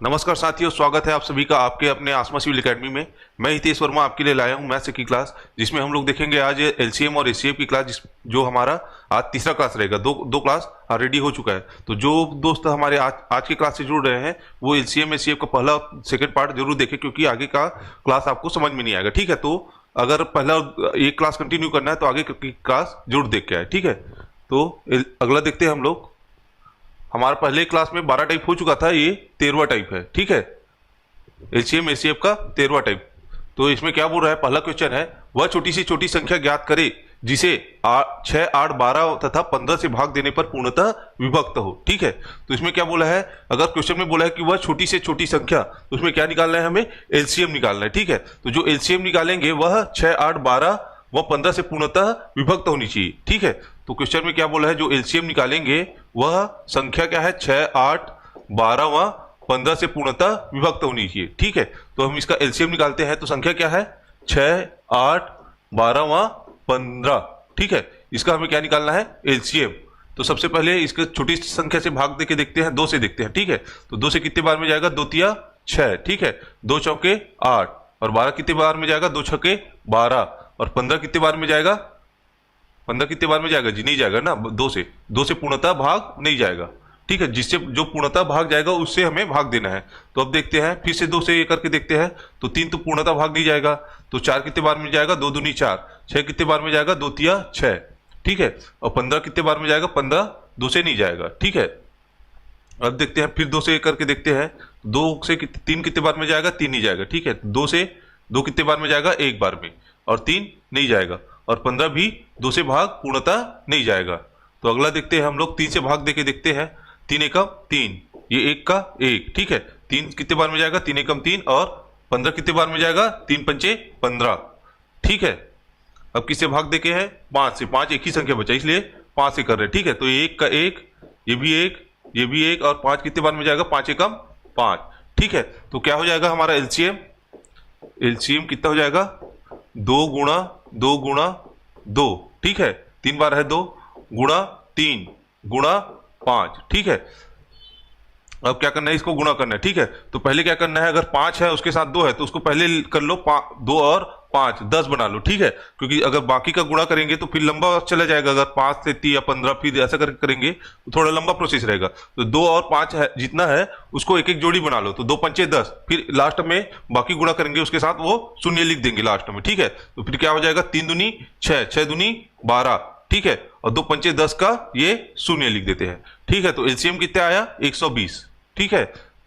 नमस्कार साथियों, स्वागत है आप सभी का आपके अपने आसमा सिविल एकेडमी में। मैं हितेश वर्मा आपके लिए लाया हूं मैथ्स की क्लास, जिसमें हम लोग देखेंगे आज एलसीएम और एचसीएफ की क्लास, जो हमारा आज तीसरा क्लास रहेगा। दो क्लास रेडी हो चुका है। तो जो दोस्त हमारे आज के क्लास से जुड़ रहे हैं वो एलसीएम एचसीएफ का पहला सेकेंड पार्ट जरूर देखें, क्योंकि आगे का क्लास आपको समझ में नहीं आएगा। ठीक है, तो अगर पहला एक क्लास कंटिन्यू करना है तो आगे की क्लास जरूर देख के आए। ठीक है, तो अगला देखते हैं हम लोग। हमारा पहले क्लास में 12 टाइप हो चुका था, ये 13वां टाइप है। ठीक है, एलसीएम एचसीएफ का 13वां टाइप। तो इसमें क्या बोल रहा है, पहला क्वेश्चन है, वह छोटी से छोटी संख्या ज्ञात करे जिसे 6, 8, 12 तथा 15 से भाग देने पर पूर्णतः विभक्त हो। ठीक है, तो इसमें क्या बोला है, अगर क्वेश्चन में बोला है कि वह छोटी से छोटी संख्या, तो उसमें क्या निकालना है, हमें एलसीएम निकालना है। ठीक है, तो जो एलसीएम निकालेंगे वह 6, 8, 12 व 15 से पूर्णतः विभक्त होनी चाहिए। ठीक है, तो क्वेश्चन में क्या बोला है, जो एलसीएम निकालेंगे वह संख्या क्या है, 6, 8, 12 व 15 से पूर्णतः विभक्त होनी चाहिए। ठीक है, तो हम इसका एलसीएम निकालते हैं, तो संख्या क्या है, 6, 8, 12 व 15। ठीक है, इसका हमें क्या निकालना है, एलसीएम। तो सबसे पहले इसके छोटी संख्या से भाग देके देखते हैं, 2 से देखते हैं। ठीक है, तो 2 से कितने बार में जाएगा, 2 तिया 6। ठीक है, 2 चौके 8 और 12 कितने बार में जाएगा, 2 छक्के 12 और 15 कितने बार में जाएगा, 15 कितने बार में जाएगा जी, नहीं जाएगा ना, 2 से पूर्णतः भाग नहीं जाएगा। ठीक है, जिससे जो पूर्णतः भाग जाएगा उससे हमें भाग देना है। तो अब देखते हैं, फिर से 2 से ये करके देखते हैं, तो 3 तो पूर्णतः भाग नहीं जाएगा, तो 4 कितने बार में जाएगा, 2 दूनी 4, 6 कितने बार में जाएगा, 2 तिया 6। ठीक है, और 15 कितने बार में जाएगा, 15 2 से नहीं जाएगा। ठीक है, अब देखते हैं, फिर 2 से करके देखते हैं, 2 से 3 कितने बार में जाएगा, 3 नहीं जाएगा। ठीक है, 2 से 2 कितने बार में जाएगा, 1 बार में, और 3 नहीं जाएगा, और 15 भी 2 से भाग पूर्णतः नहीं जाएगा। तो अगला देखते हैं हम लोग, 3 से भाग देके देखते हैं, 3 एकम 3, ये 1 का 1। ठीक है, 3 कितने बार में जाएगा, 3 एकम 3, और 15 कितने बार में जाएगा, 3 पंचे 15। ठीक है, अब किससे भाग देके हैं, 5 से। 5 एक ही संख्या बचा, इसलिए 5 से कर रहे हैं। ठीक है, तो 1 का 1, ये भी 1, ये भी 1, और 5 कितने बार में जाएगा, 5 एकम 5। ठीक है, तो क्या हो जाएगा हमारा एलसीएम, एलसीएम कितना हो जाएगा, 2 गुणा 2 गुणा 2। ठीक है, 3 बार है 2 गुणा 3 गुणा 5। ठीक है, अब क्या करना है, इसको गुणा करना है। ठीक है, तो पहले क्या करना है, अगर 5 है उसके साथ 2 है तो उसको पहले कर लो, 2 और 5 10 बना लो। ठीक है, क्योंकि अगर बाकी का गुणा करेंगे तो फिर लंबा चला जाएगा। अगर 5 से 3 या 15 फिर ऐसा करके करेंगे तो थोड़ा लंबा प्रोसेस रहेगा। तो 2 और 5 है जितना है उसको एक एक जोड़ी बना लो, तो 2 पंचे 10, फिर लास्ट में बाकी गुणा करेंगे उसके साथ वो शून्य लिख देंगे लास्ट में। ठीक है, तो फिर क्या हो जाएगा, 3 दूनी 6, 6 दूनी 12। ठीक है, और 2 पंचे 10 का ये शून्य लिख देते हैं। ठीक है, तो एलसीएम कितना आया, 120। ठीक है,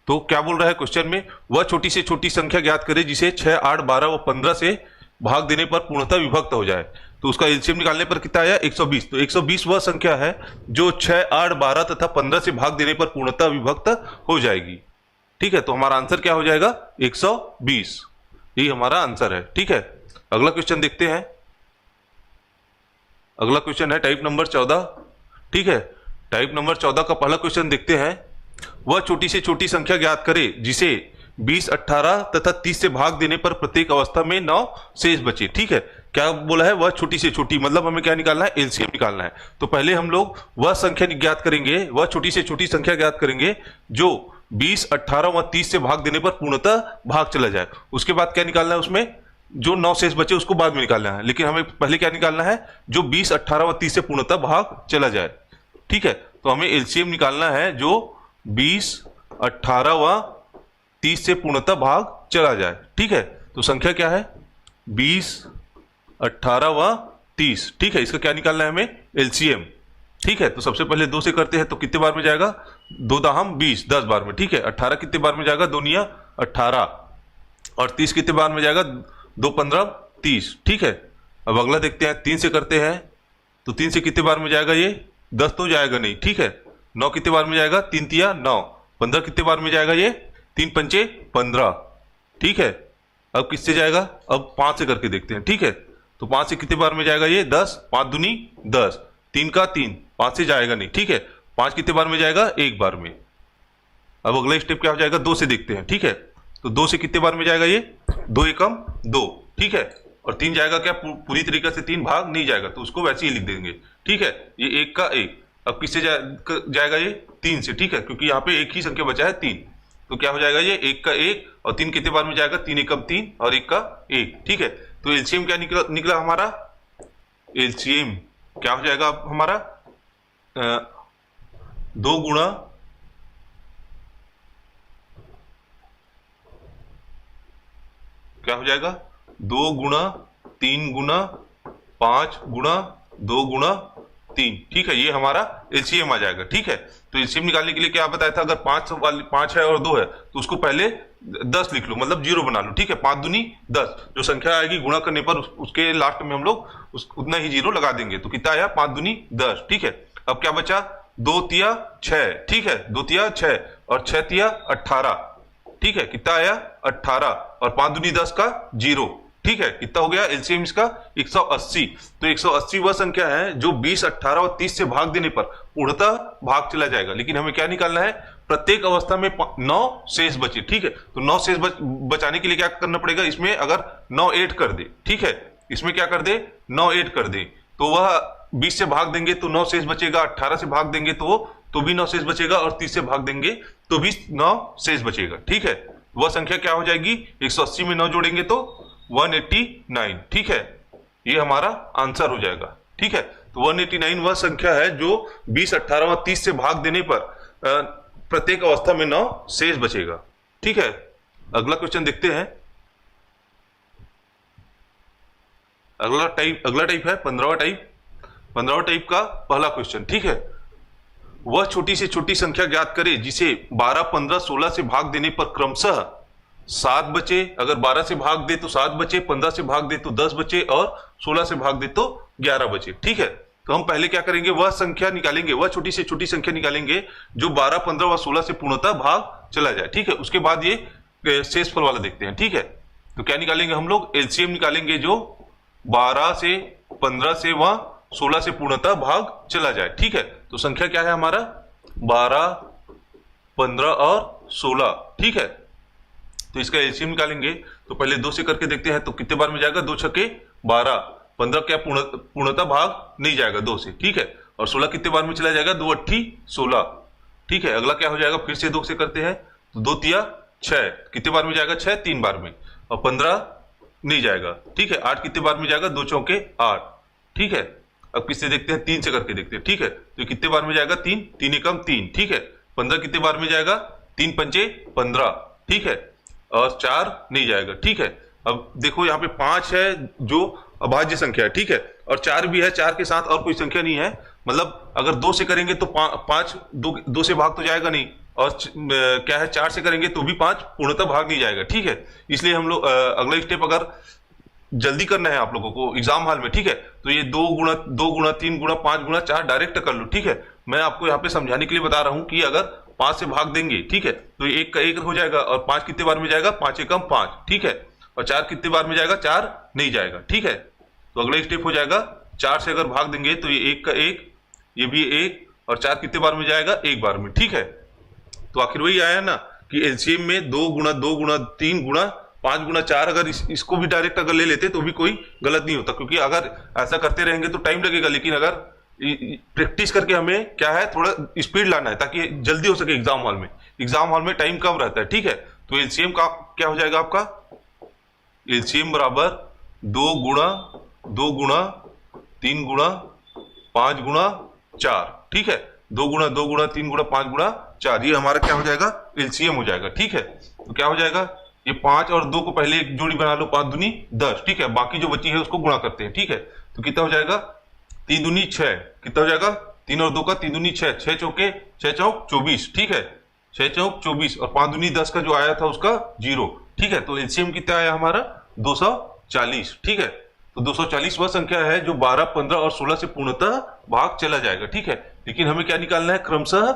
तो क्या बोल रहा है क्वेश्चन में, वह छोटी से छोटी संख्या ज्ञात करे जिसे 6, 8, 12 व 15 से भाग देने पर पूर्णतः विभक्त हो जाए। तो उसका एलसीएम निकालने पर कितना आया, 120। तो 120 वह संख्या है जो 6, 8, 12 तथा 15 से भाग देने पर पूर्णतः विभक्त हो जाएगी। ठीक है, तो हमारा आंसर क्या हो जाएगा, 120। यही हमारा आंसर है। ठीक है, अगला क्वेश्चन देखते हैं। अगला क्वेश्चन है टाइप नंबर 14। ठीक है, टाइप नंबर 14 का पहला क्वेश्चन देखते हैं, वह छोटी से छोटी संख्या ज्ञात करे जिसे 20, 18 तथा 30 से भाग देने पर प्रत्येक अवस्था में 9 शेष बचे। ठीक है, क्या बोला है, वह छोटी से छोटी, मतलब हमें क्या निकालना है, एलसीएम निकालना है। तो पहले हम लोग वह संख्या ज्ञात करेंगे, वह छोटी से छोटी संख्या ज्ञात करेंगे जो 20, 18 व 30 से भाग देने पर पूर्णतः भाग चला जाए। उसके बाद क्या निकालना है, उसमें जो 9 शेष बचे उसको बाद में निकालना है, लेकिन हमें पहले क्या निकालना है, जो 20, 18 व 30 से पूर्णतः भाग चला जाए। ठीक है, तो हमें एलसीएम निकालना है जो 20, 18 व 30 से पूर्णतः भाग चला जाए। ठीक है, तो संख्या क्या है, 20, 18 व 30। ठीक है, इसका क्या निकालना है हमें, एलसीएम। ठीक है, तो सबसे पहले 2 से करते हैं, तो कितने बार में जाएगा, 2 दाहम 20, 10 बार में। ठीक है, 18 कितने बार में जाएगा, 2 निया 18, और 30 कितने बार में जाएगा, 2 15 30। ठीक है, अब अगला देखते हैं, 3 से करते हैं, तो 3 से कितने बार में जाएगा, ये 10 तो जाएगा नहीं। ठीक है, 9 कितने बार में जाएगा, 3 तिया 9, 15 कितने बार में जाएगा, ये 3 पंचे 15। ठीक है, अब किससे जाएगा, अब 5 से करके देखते हैं। ठीक है, तो 5 से कितने बार में जाएगा, ये 10, 5 दूनी 10, 3 का 3, 5 से जाएगा नहीं। ठीक है, 5 कितने बार में जाएगा, 1 बार में। अब अगला स्टेप क्या हो जाएगा, 2 से देखते हैं। ठीक है, तो 2 से कितने बार में जाएगा, ये 2 एकम 2। ठीक है, और 3 जाएगा क्या, पूरी तरीके से 3 भाग नहीं जाएगा, तो उसको वैसे ही लिख देंगे। ठीक है, ये 1 का 1। अब किससे जाएगा, ये 3 से। ठीक है, क्योंकि यहाँ पे एक ही संख्या बचा है 3, तो क्या हो जाएगा ये 1 का 1 और 3 कितने बार में जाएगा, 3 एकम 3 और 1 का 1, ठीक है। तो एलसीएम क्या निकला हमारा, एलसीएम क्या हो जाएगा हमारा 2 गुणा क्या हो जाएगा 2 गुणा 3 गुणा 5 गुणा 2 गुणा 3, ठीक है। ये हमारा एलसीएम आ जाएगा, ठीक है। तो एलसीएम निकालने के लिए क्या बताया था, अगर 5 है और 2 है तो उसको पहले 10 लिख लो, मतलब 0 बना लो, ठीक है। 5 दूनी 10, जो संख्या आएगी गुणा करने पर उसके लास्ट में हम लोग उतना ही 0 लगा देंगे। तो कितना आया 5 दूनी 10, ठीक है। अब क्या बचा 2 तिया 6, ठीक है, 2 तिया 6 और 6 तिया 18, ठीक है। कितना आया 18 और 5 दूनी 10 का 0, ठीक है। कितना हो गया एलसीएम इसका 180। तो 180 वह संख्या है जो 20, 18 और 30 से भाग देने पर पूर्णतः भाग चला जाएगा। लेकिन हमें क्या निकालना है, प्रत्येक अवस्था में 9 शेष बचे, ठीक है। तो 9 शेष बचाने के लिए क्या करना पड़ेगा, इसमें अगर 9 ऐड कर दे, ठीक है, इसमें क्या कर दे 9 ऐड कर दे, तो वह 20 से भाग देंगे तो 9 शेष बचेगा, 18 से भाग देंगे तो भी 9 शेष बचेगा और 30 से भाग देंगे तो भी 9 शेष बचेगा, ठीक है। वह संख्या क्या हो जाएगी, 180 में 9 जोड़ेंगे तो 189, ठीक है। ये हमारा आंसर हो जाएगा, ठीक है। तो 189 वह संख्या है जो 20, 18 और 30 से भाग देने पर प्रत्येक अवस्था में 9 शेष बचेगा, ठीक है। अगला क्वेश्चन देखते हैं। अगला टाइप है 15वां टाइप। 15वां टाइप का पहला क्वेश्चन, ठीक है। वह छोटी से छोटी संख्या ज्ञात करे जिसे 12, 15, 16 से भाग देने पर क्रमशः 7 बचे, अगर 12 से भाग दे तो 7 बचे, 15 से भाग दे तो 10 बचे और 16 से भाग दे तो 11 बचे, ठीक है। तो हम पहले क्या करेंगे, वह संख्या निकालेंगे, वह छोटी से छोटी संख्या निकालेंगे जो 12, 15 और 16 से पूर्णतः भाग चला जाए, ठीक है। उसके बाद ये शेषफल वाला देखते हैं, ठीक है। तो क्या निकालेंगे हम लोग, एलसीएम निकालेंगे जो 12 से 15 से वह 16 से पूर्णतः भाग चला जाए, ठीक है। तो संख्या क्या है हमारा 12, 15 और 16, ठीक है। तो इसका एलसीएम निकालेंगे तो पहले 2 से करके देखते हैं, तो कितने बार में जाएगा, 2 छक्के 12, 15 क्या पूर्णतः भाग नहीं जाएगा 2 से, ठीक है। और 16 कितने बार में चला जाएगा, 2 अट्ठी 16, ठीक है। अगला क्या हो जाएगा, फिर से 2 से करते हैं तो 2 तिया 6, कितने बार में जाएगा 6, 3 बार में, और 15 नहीं जाएगा, ठीक है। 8 कितने बार में जाएगा, 2 चौके 8, ठीक है। अब किससे देखते हैं, 3 से करके देखते हैं, ठीक है। तो कितने बार में जाएगा 3, 3 एकम 3, ठीक है। 15 कितने बार में जाएगा, 3 पंचे 15, ठीक है। और 4 नहीं जाएगा, ठीक है। अब देखो यहाँ पे 5 है जो अभाज्य संख्या है, ठीक है, और 4 भी है, 4 के साथ और कोई संख्या नहीं है, मतलब अगर 2 से करेंगे तो 5 2 से भाग तो जाएगा नहीं, और क्या है 4 से करेंगे तो भी 5 पूर्णतः भाग नहीं जाएगा, ठीक है। इसलिए हम लोग अगला स्टेप अगर जल्दी करना है आप लोगों को एग्जाम हॉल में, ठीक है, तो ये 2 गुणा 3 गुणा 5 गुणा 4 डायरेक्ट कर लो, ठीक है। मैं आपको यहाँ पे समझाने के लिए बता रहा हूँ कि अगर 5 से भाग देंगे, ठीक है, तो 1 का 1 हो जाएगा, और 5 कितने बार में जाएगा, 5 एकम 5, ठीक है। और 4 कितने बार में जाएगा, 4 नहीं जाएगा, ठीक है। तो अगला स्टेप हो जाएगा 4 से अगर भाग देंगे तो ये 1 का 1, ये भी 1, और 4 कितने बार में जाएगा, 1 बार में, ठीक है। तो आखिर वही आया ना कि एलसीएम में 2 गुणा 3 गुणा 5 गुणा 4, अगर इसको भी डायरेक्ट अगर ले लेते तो भी कोई गलत नहीं होता, क्योंकि अगर ऐसा करते रहेंगे तो टाइम लगेगा। लेकिन अगर प्रैक्टिस करके हमें क्या है थोड़ा स्पीड लाना है ताकि जल्दी हो सके एग्जाम हॉल में। एग्जाम हॉल में टाइम कम रहता है, ठीक है। तो एलसीएम का क्या हो जाएगा आपका, एलसीएम बराबर 2 गुणा 3 गुणा 5 गुणा 4, ठीक है। 2 गुणा 3 गुणा 5 गुणा 4, ये हमारा क्या हो जाएगा, एलसीएम हो जाएगा, ठीक है। तो क्या हो जाएगा, ये 5 और 2 को पहले एक जोड़ी बना लो, 5 दूनी 10, ठीक है। बाकी जो बची है उसको गुणा करते हैं, ठीक है। तो कितना हो जाएगा, 3 दूनी 6, कितना हो जाएगा, 3 और 2 का 3 दूनी 6, 6 चौके 6 चौक 24, ठीक है। 6 चौक 24 और 5 दूनी 10 का जो आया था उसका 0, ठीक है। तो एलसीएम कितना आया हमारा 240, ठीक है। तो 240 वह संख्या है जो 12, 15 और 16 से पूर्णतः भाग चला जाएगा, ठीक है। लेकिन हमें क्या निकालना है, क्रमशः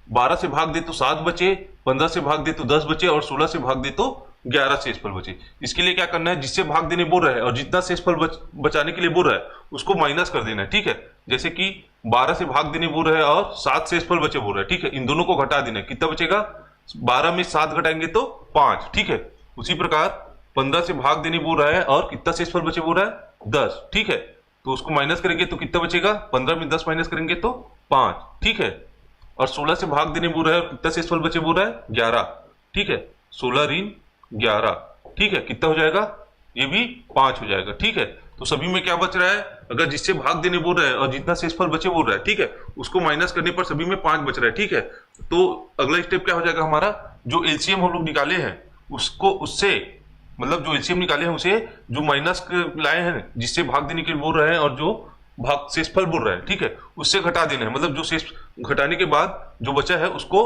12 से भाग दे तो 7 बचे, 15 से भाग दे तो 10 बचे, और 16 से भाग दे तो 11 शेषफल बचे। इसके लिए क्या करना है, जिससे भाग देने बोल रहा है और जितना शेषफल बचाने के लिए बोल रहा है उसको माइनस कर देना है, ठीक है। जैसे कि 12 से भाग देने बोल रहा है और 7 शेषफल बचे बोल रहा है, ठीक है। इन दोनों को घटा देना है, कितना बचेगा, 12 में 7 घटाएंगे तो 5, ठीक है। उसी प्रकार 15 से भाग देने बोल रहा है और कितना शेषफल बचे बोल रहा है 10, ठीक है। तो उसको माइनस करेंगे तो कितना बचेगा, 15 में 10 माइनस करेंगे तो 5, ठीक है। और 16 से भाग देने बोल रहा है और कितना शेषफल बचे बोल रहा है 11, ठीक है, 16 ऋण 11, ठीक है, कितना हो जाएगा, ये भी 5 हो जाएगा, ठीक है। तो सभी में क्या बच रहा है, अगर जिससे भाग देने बोल रहा है और जितना शेषफल बचे बोल रहा है, ठीक है, उसको माइनस करने पर सभी में 5 बच रहा है, ठीक है। तो अगला स्टेप क्या हो जाएगा हमारा, जो एलसीएम हम लोग निकाले हैं उसको उससे, मतलब जो एलसीएम निकाले हैं उसे जो माइनस लाए हैं जिससे भाग देने के लिए बोल रहे हैं और जो भाग शेषफल बोल रहा है, ठीक है, उससे घटा देना है, मतलब जो शेष घटाने के बाद जो बचा है उसको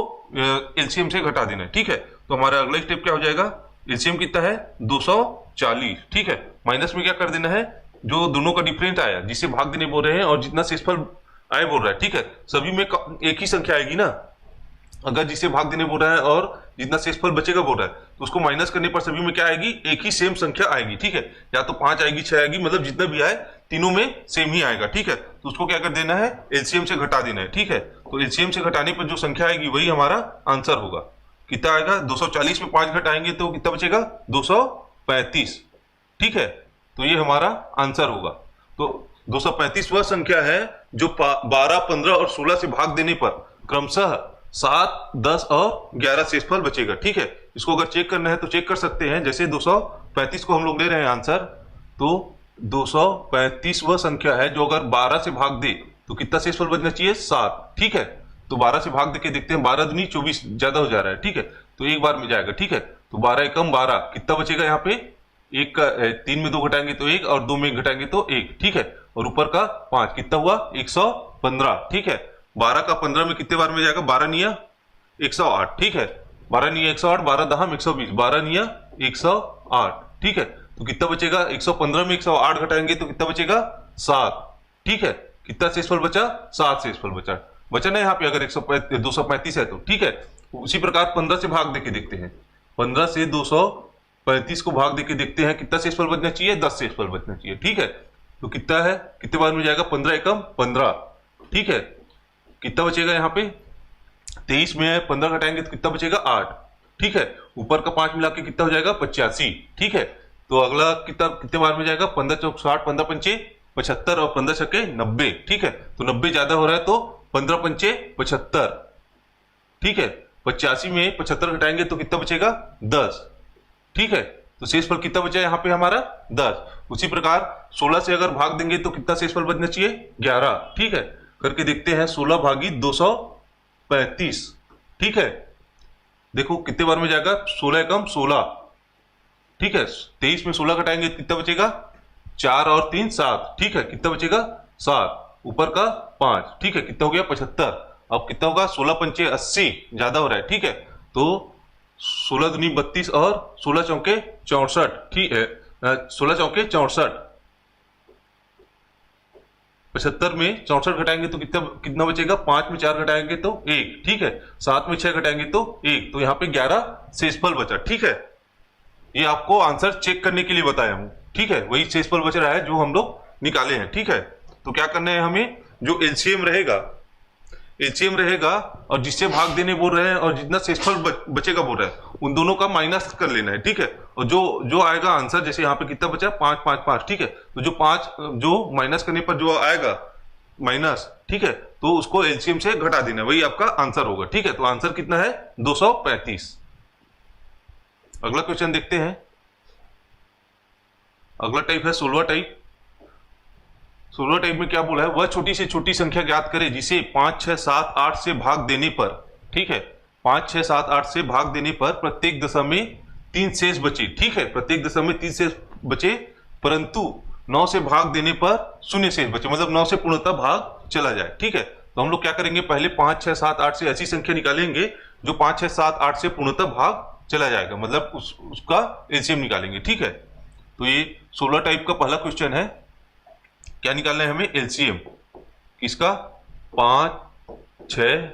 एलसीएम से घटा देना है, ठीक है। तो हमारा अगला स्टेप क्या हो जाएगा, एलसीएम कितना है 240, ठीक है, माइनस में क्या कर देना है, जो दोनों का डिफरेंस आया जिससे भाग देने बोल रहे हैं और जितना शेषफल आए बोल रहा है, ठीक है, सभी में एक ही संख्या आएगी ना, अगर जिसे भाग देने बोल रहा है और जितना शेषफल बचेगा बोल रहा है तो उसको माइनस करने पर सभी में क्या आएगी, एक ही सेम संख्या आएगी, ठीक है, या तो 5 आएगी 6 आएगी, मतलब जितना भी आए तीनों में सेम ही आएगा, ठीक है। तो उसको क्या कर देना है, एलसीएम से घटा देना है, ठीक है। तो एलसीएम से घटाने पर जो संख्या आएगी वही हमारा आंसर होगा। कितना आएगा, 240 में 5 घटाएंगे तो कितना बचेगा, 235, ठीक है। तो ये हमारा आंसर होगा। तो 235 वह संख्या है जो 12, 15 और 16 से भाग देने पर क्रमशः 7, 10 और 11 शेषफल बचेगा, ठीक है। इसको अगर चेक करना है तो चेक कर सकते हैं, जैसे 235 को हम लोग ले रहे हैं आंसर, तो 235 वह संख्या है जो अगर 12 से भाग दे तो कितना शेषफल बचना चाहिए, 7, ठीक है। तो 12 से भाग दे के देखते हैं, 12 दूनी 24 ज्यादा हो जा रहा है, ठीक है, तो एक बार में जाएगा, ठीक है। तो 12 एकम 12, कितना बचेगा यहाँ पे, एक का 3 में 2 घटाएंगे तो 1 और 2 में घटाएंगे तो 1, ठीक है, और ऊपर का 5, कितना हुआ 115, ठीक है। 12 का 15 में कितने बार में जाएगा, 12 निया 108, ठीक है, 12 निया 108, 12 दहम 120, 12 निया 108, ठीक है। तो कितना बचेगा, 115 में 108 घटाएंगे तो कितना बचेगा, 7, ठीक है। कितना शेषफल बचा, 7 शेषफल बचा ना यहाँ पे, अगर 235 है तो, ठीक है। उसी प्रकार 15 से भाग देके देखते हैं, 15 से 235 को भाग देके देखते हैं, कितना शेषफल बचना चाहिए, 10 शेषफल बचना चाहिए, ठीक है। तो कितना है, कितने बार में जाएगा, 15 एकम 15, ठीक है। कितना बचेगा यहाँ पे, 23 में है, 15 घटाएंगे तो कितना बचेगा, 8, ठीक है। ऊपर का 5 मिला के कितना हो जाएगा, 85, ठीक है। तो अगला कितने बार में जाएगा, 15 चौक 60, 15 पंचे 75 और 15 छक्के 90, ठीक है। तो 90 ज्यादा हो रहा है तो 15 पंचे 75, ठीक है। 85 में 75 घटाएंगे तो कितना बचेगा, 10, ठीक है। तो शेषफल कितना बचा यहाँ पे हमारा, 10। उसी प्रकार 16 से अगर भाग देंगे तो कितना शेषफल बचना चाहिए, 11, ठीक है। करके देखते हैं, 16 भागी 235, ठीक है। देखो कितने बार में जाएगा, 16 एकम 16, ठीक है। 23 में 16 घटाएंगे कितना बचेगा, 4 और 3 7, ठीक है। कितना बचेगा, 7, ऊपर का 5, ठीक है। कितना हो गया, 75। अब कितना होगा, 16 पंचे 80, ज्यादा हो रहा है, ठीक है। तो 16 दूनी 32 और 16 चौके 64, ठीक है, 16 चौके 64, 75 में 64 घटाएंगे तो कितना बचेगा, 5 में 4 घटाएंगे तो 1, ठीक है। 7 में 6 घटाएंगे तो 1, तो यहाँ पे 11 शेषफल बचा, ठीक है। ये आपको आंसर चेक करने के लिए बताया हूं, ठीक है। वही शेषफल बच रहा है जो हम लोग निकाले हैं, ठीक है। तो क्या करना है हमें, जो एलसीएम रहेगा और जिससे भाग देने बोल रहे हैं और जितना शेषफल बचेगा बोल रहा है, उन दोनों का माइनस कर लेना है, ठीक है। और जो आएगा आंसर, जैसे यहाँ पे कितना बचा, 5 5 5, ठीक है। तो जो 5 जो माइनस करने पर जो आएगा माइनस, ठीक है, तो उसको एलसीएम से घटा देना, वही आपका आंसर होगा, ठीक है। तो आंसर कितना है, 235। अगला क्वेश्चन देखते हैं। अगला टाइप है 16वां टाइप। 16वां टाइप में क्या बोला है, वह छोटी से छोटी संख्या ज्ञात करे जिसे 5 6 7 8 से भाग देने पर, ठीक है, 5 6 7 8 से भाग देने पर प्रत्येक दशा में 3 शेष बचे, ठीक है। प्रत्येक दशा में 3 शेष बचे, परंतु 9 से भाग देने पर 0 शेष बचे, मतलब 9 से पूर्णतः भाग चला जाए, ठीक है। तो हम लोग क्या करेंगे, पहले 5 6 7 8 से ऐसी संख्या निकालेंगे जो 5 6 7 8 से पूर्णतः भाग चला जाएगा, मतलब उसका एलसीएम निकालेंगे, ठीक है। तो ये 16 टाइप का पहला क्वेश्चन है। क्या निकालना है हमें, एलसीएम किसका, 5 6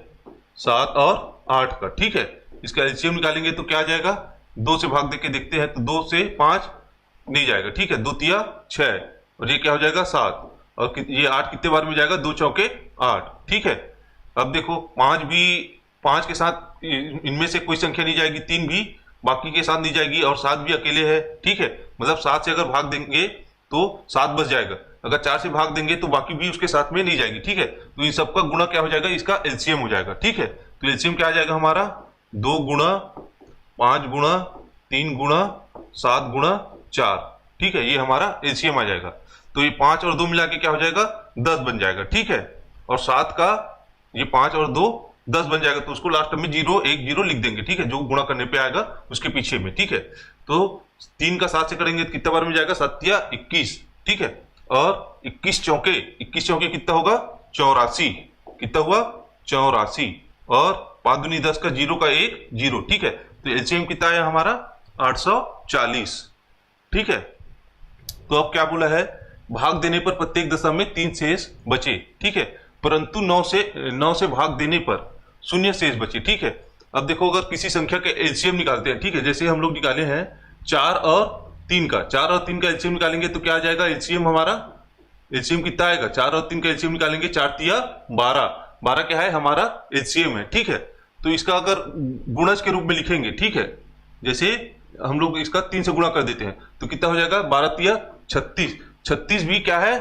7 और 8 का, ठीक है। इसका एलसीएम निकालेंगे तो क्या आ जाएगा, 2 से भाग देके देखते हैं, तो 2 से 5 नहीं जाएगा, ठीक है। 2 तिया 6 और ये क्या हो जाएगा, 7, और ये 8 कितने बार में जाएगा, 2 चौके 8, ठीक है। अब देखो 5 के साथ इनमें से कोई संख्या नहीं जाएगी, 3 भी बाकी के साथ नहीं जाएगी और 7 भी अकेले है, ठीक है। मतलब 7 से अगर भाग देंगे तो 7 बच जाएगा, अगर 4 से भाग देंगे तो बाकी भी उसके साथ में नहीं जाएगी, ठीक है। तो इन सबका गुणा क्या हो जाएगा, इसका एलसीएम हो जाएगा, ठीक है। तो एलसीएम क्या आ जाएगा हमारा, 2 गुणा 5 गुणा 3 गुणा 7 गुणा 4, ठीक है, ये हमारा एलसीएम आ जाएगा। तो ये 5 और 2 मिला के क्या हो जाएगा, 10 बन जाएगा, ठीक है। और 7 का ये 5 और 2 10 बन जाएगा, तो उसको लास्ट में 0 1 0 लिख देंगे, ठीक है, जो गुणा करने पे आएगा उसके पीछे में, ठीक है। तो 3 का 7 से करेंगे तो कितना बार में जाएगा, 7 या 21, ठीक है। और 21 चौके कितना होगा, 84, कितना हुआ, 84। और 5 दूनी 10 का 0 का 1 0, ठीक है। तो एलसीएम कितना है हमारा, 840, ठीक है। तो अब क्या बोला है, भाग देने पर प्रत्येक दशा में 3 शेष बचे, ठीक है, परंतु 9 से भाग देने पर 0 शेष बचे, ठीक है। अब देखो, अगर किसी संख्या के एलसीएम निकालते हैं, ठीक है, जैसे हम लोग निकाले हैं 4 और 3 का एलसीएम निकालेंगे तो क्या आ जाएगा, एलसीएम हमारा, एलसीएम कितना आएगा, 4 और 3 का एलसीएम निकालेंगे, 4 तिया 12, 12 क्या है हमारा एलसीएम है, ठीक है। तो इसका अगर गुणज के रूप में लिखेंगे, ठीक है, जैसे हम लोग इसका 3 से गुणा कर देते हैं तो कितना हो जाएगा, 12 तिया 36, 36 भी क्या है,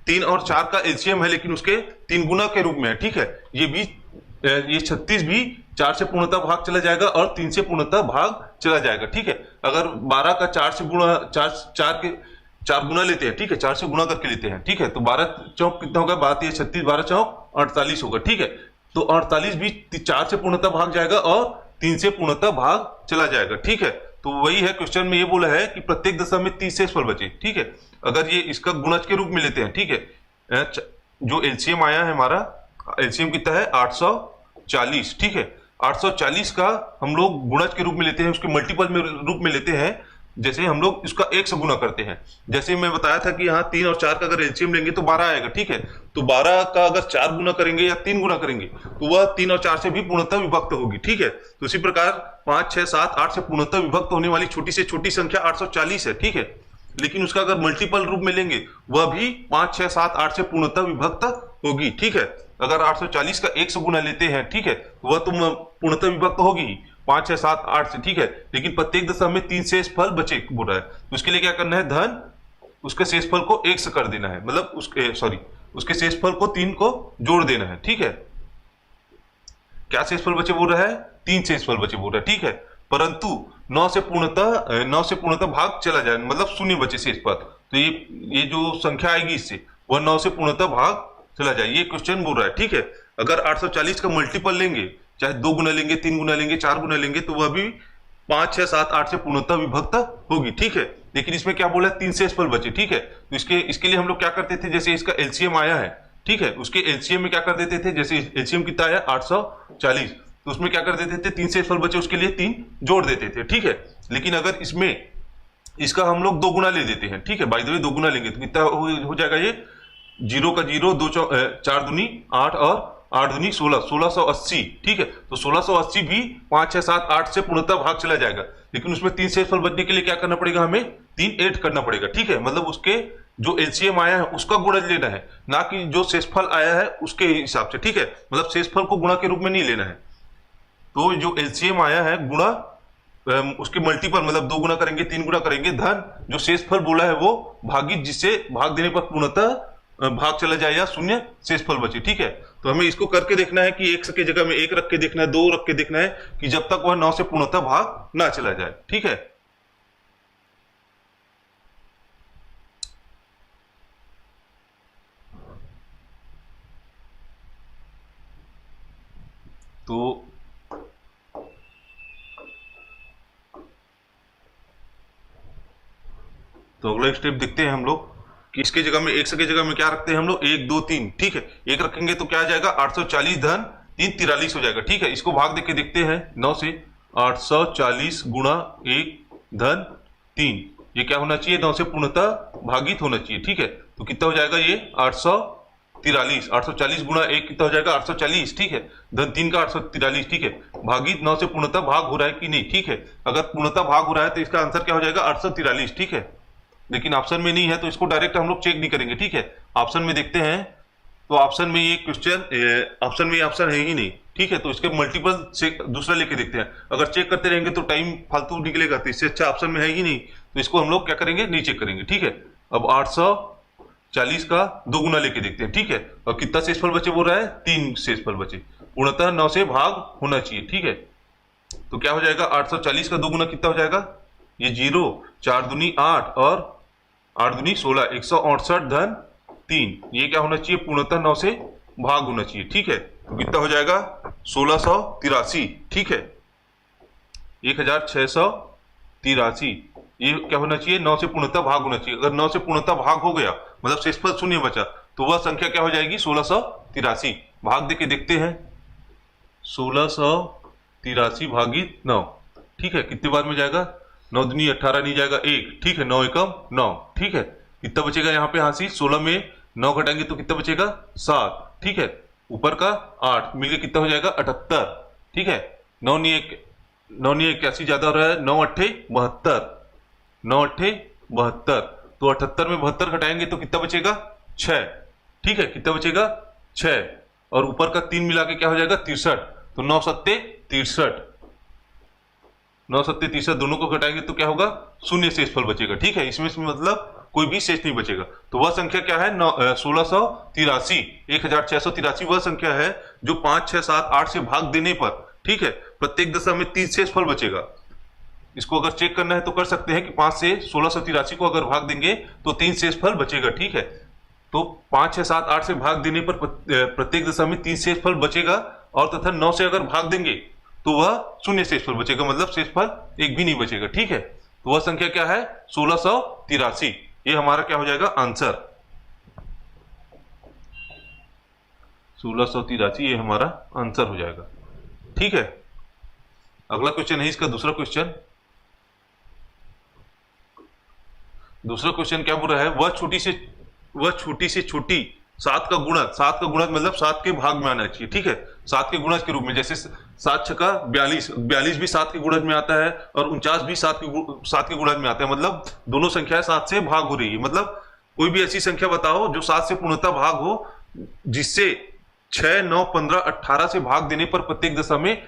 3 और 4 का एलसीएम है, लेकिन उसके 3 गुना के रूप में है, ठीक है। ये 36 भी 4 से पूर्णतः भाग चला जाएगा और 3 से पूर्णतः भाग चला जाएगा, ठीक है। अगर 12 का 4 से गुणा 4 गुना लेते हैं, ठीक है, 4 से गुणा करके लेते हैं, ठीक है, तो 12 चौक कितना होगा, 12 तिया 36, 12 चौक 48 होगा, ठीक है। तो 48 भी 4 से पूर्णतः भाग जाएगा और 3 से पूर्णतः भाग चला जाएगा, ठीक है। तो वही है, क्वेश्चन में ये बोला है कि प्रत्येक दशा में 30 शेषफल बचे, ठीक है। अगर ये इसका गुणज के रूप में लेते हैं, ठीक है, जो एलसीएम आया है हमारा, एलसीएम कितना है 840, ठीक है। 840 का हम लोग गुणज के रूप में लेते हैं, उसके मल्टीपल में रूप में लेते हैं, जैसे हम लोग इसका 1 से गुना करते हैं। जैसे मैं बताया था कि यहाँ 3 और 4 का अगर एलसीएम लेंगे तो 12 आएगा, ठीक है। तो 12 का अगर 4 गुना करेंगे या 3 गुना करेंगे तो वह 3 और 4 से भी पूर्णतः विभक्त होगी, ठीक है। तो इसी प्रकार 5 6 7 8 से पूर्णतः विभक्त होने वाली छोटी से छोटी संख्या 840 है, ठीक है। लेकिन उसका अगर मल्टीपल रूप में लेंगे वह भी 5 6 7 8 से पूर्णतः विभक्त होगी, ठीक है। अगर 840 का 1 से गुना लेते हैं, ठीक है, तो वह तुम पूर्णतः विभक्त होगी 5 6 7 8 से, ठीक है। लेकिन प्रत्येक दशा में 3 शेषफल बचे बोल रहा है, तो उसके लिए क्या करना है, धन उसके शेषफल को 1 से कर देना है, मतलब उसके शेषफल को 3 को जोड़ देना है, ठीक है। क्या शेषफल बचे बोल रहा है, 3 शेषफल बचे बोल रहा है, ठीक है। परंतु 9 से पूर्णतः भाग चला जाए, मतलब 0 बचे शेषफल, तो ये जो संख्या आएगी इससे वह 9 से पूर्णतः भाग चला जाए, ये क्वेश्चन बोल रहा है, ठीक है। अगर 840 का मल्टीपल लेंगे, चाहे 2 गुना लेंगे, 3 गुना लेंगे, 4 गुना लेंगे, तो वह भी 5 6 7 8 से पूर्णतः विभक्त होगी, ठीक है। लेकिन इसमें क्या बोला है, 3 शेषफल बचे, ठीक है। तो इसके लिए हम लोग क्या करते थे, जैसे इसका एलसीएम आया है, ठीक है, उसके एलसीएम में क्या कर देते थे, जैसे एलसीएम कितना आया 840, तो उसमें क्या कर देते थे, 3 शेषफल बचे उसके लिए 3 जोड़ देते थे, ठीक है। लेकिन अगर इसमें इसका हम लोग 2 गुना ले देते हैं, ठीक है, बाय द वे 2 गुना लेंगे तो कितना हो जाएगा, ये 0 का 0 4 दूनी 8 और 8 दूनी 16, 1680, ठीक है। तो 1680 भी 5 6 7 8 से पूर्णतः भाग चला जाएगा, लेकिन उसमें 3 शेषफल बचने के लिए क्या करना पड़ेगा, हमें 3 ऐड करना पड़ेगा, ठीक है। मतलब उसके जो एलसीएम आया है उसका गुणज लेना है, ना कि जो शेषफल आया है उसके हिसाब से, ठीक है। मतलब शेषफल को गुणा के रूप में नहीं लेना है। तो जो एलसीएम आया है गुणा उसके मल्टीपल, मतलब 2 गुना करेंगे, 3 गुना करेंगे, धन जो शेषफल बोला है वो भागित जिससे भाग देने पर पूर्णतः भाग चला जाए या 0 शेषफल बचे, ठीक है। तो हमें इसको करके देखना है कि 1 की जगह में 1 रख के देखना है, 2 रख के देखना है कि जब तक वह 9 से पूर्णतः भाग ना चला जाए, ठीक है। तो अगला स्टेप देखते हैं हम लोग कि इसके जगह में 1 की जगह में क्या रखते हैं हम लोग, 1 2 3, ठीक है। 1 रखेंगे तो क्या आ जाएगा, 840 धन 3 43 हो जाएगा, ठीक है। इसको भाग देके देखते हैं 9 से, 840 गुणा 1 धन 3, ये क्या होना चाहिए, 9 से पूर्णतः भागित होना चाहिए, ठीक है। तो कितना हो जाएगा, ये 843, 840 गुणा 1 कितना हो जाएगा, 840, ठीक है, धन 3 का 843, ठीक है, भागित 9 से पूर्णतः भाग हो रहा है कि नहीं, ठीक है। अगर पूर्णतः भाग हो रहा है तो इसका आंसर क्या हो जाएगा, 843, ठीक है। लेकिन ऑप्शन में नहीं है तो इसको डायरेक्ट हम लोग चेक नहीं करेंगे, ठीक है। ऑप्शन में देखते हैं तो ऑप्शन में ये क्वेश्चन, ऑप्शन में ये ऑप्शन है ही नहीं, ठीक है। तो इसके मल्टीपल से दूसरा लेके देखते हैं, अगर चेक करते रहेंगे तो टाइम फालतू निकलेगा, तो इससे अच्छा ऑप्शन में है ही नहीं, तो इसको हम लोग क्या करेंगे, नहीं चेक करेंगे, ठीक है। अब 840 का 2 गुना लेके देखते हैं, ठीक है। और कितना शेषफल बचे बोल रहा है, 3 शेषफल बचे, पूर्णतः 9 से भाग होना चाहिए, ठीक है। तो क्या हो जाएगा 840 का 2 गुना कितना हो जाएगा, ये 0, 4 दूनी 8 और 8 दूनी 16, 168 धन 3, ये क्या होना चाहिए पूर्णतः 9 से भाग होना चाहिए। ठीक है, तो कितना हो जाएगा 1683। ठीक है, 1683, ये क्या होना चाहिए 9 से पूर्णतः भाग होना चाहिए। अगर 9 से पूर्णतः भाग हो गया मतलब शेषफल शून्य बचा, तो वह संख्या क्या हो जाएगी 1683। भाग देके देखते हैं, 1683 भागित 9। ठीक है, कितने बार में जाएगा, 9 दूनी 18 नहीं जाएगा 1। ठीक है, 9 एकम 9। ठीक है, कितना बचेगा यहाँ पे हासिल, 16 में 9 घटाएंगे तो कितना बचेगा 7। ठीक है, ऊपर का 8 मिलकर कितना हो जाएगा 78। ठीक है, 9 नहीं 81 ज्यादा हो रहा है, 9 अट्ठे 72, 9 अट्ठे 72, तो 78 में 72 घटाएंगे तो कितना बचेगा 6। ठीक है, कितना बचेगा 6, और ऊपर का 3 मिला के क्या हो जाएगा 63, तो 9 सत्ते 63, 9 सत्ते 63, दोनों को घटाएंगे तो क्या होगा शून्य शेषफल बचेगा। ठीक है, इसमें मतलब कोई भी शेष नहीं बचेगा। तो वह संख्या क्या है 1683, 1683 वह संख्या है जो 5, 6, 7, 8 से भाग देने पर, ठीक है, प्रत्येक दशा में 3 शेषफल बचेगा। इसको अगर चेक करना है तो कर सकते हैं कि 5 से 1683 को अगर भाग देंगे तो 3 शेषफल बचेगा। ठीक है, तो 5, 6, 7, 8 से भाग देने पर प्रत्येक दशा में 3 शेषफल बचेगा, और तथा 9 से अगर भाग देंगे तो वह शून्य शेषफल बचेगा, मतलब शेषफल एक भी नहीं बचेगा। ठीक है, तो वह संख्या क्या है 1683, ये हमारा क्या हो जाएगा आंसर, 1683 ये हमारा आंसर हो जाएगा। ठीक है, अगला क्वेश्चन है इसका दूसरा क्वेश्चन। दूसरा क्वेश्चन क्या बोल रहा है, वह छोटी से छोटी 7 का गुणज, 7 का गुणज मतलब 7 के भाग में आना चाहिए। ठीक है, 7 के गुणज के रूप में, जैसे 7 छक्का 42, 42 भी 7 के गुणज में आता है, और 49 भी 7 के गुणज में आता है, मतलब दोनों संख्याएं 7 से भाग हो रही है। मतलब कोई भी ऐसी संख्या बताओ जो 7 से पूर्णतः भाग हो, जिससे 6, 9, 15, 18 से भाग देने पर प्रत्येक दशा में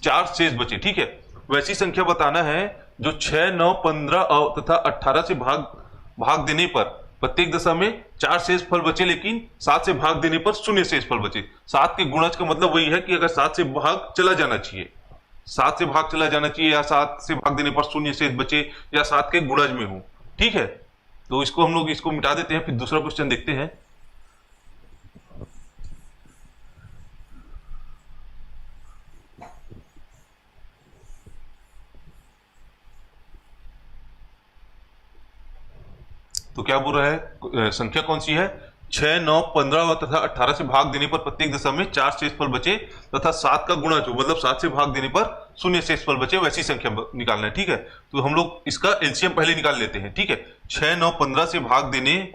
4 शेष बचे। ठीक है, वैसी संख्या बताना है जो 6, 9, 15 तथा 18 से भाग देने पर प्रत्येक दशा में 4 शेष फल बचे, लेकिन 7 से भाग देने पर शून्य शेष फल बचे। 7 के गुणज का मतलब वही है कि अगर 7 से भाग चला जाना चाहिए, 7 से भाग चला जाना चाहिए, या 7 से भाग देने पर शून्य शेष बचे, या 7 के गुणज में हो। ठीक है, तो इसको हम लोग इसको मिटा देते हैं, फिर दूसरा क्वेश्चन देखते हैं। तो क्या बोल रहा है, संख्या कौन सी है, 6, 9, 15 तथा 18 से भाग देने पर प्रत्येक दशा में 4 शेषफल बचे, तथा 7 का गुणा जो मतलब 7 से भाग देने पर शून्य शेषफल बचे, वैसी संख्या निकालना है। ठीक है, तो हम लोग इसका एलसीएम पहले निकाल लेते हैं। ठीक है, 6, 9, 15 से भाग देने,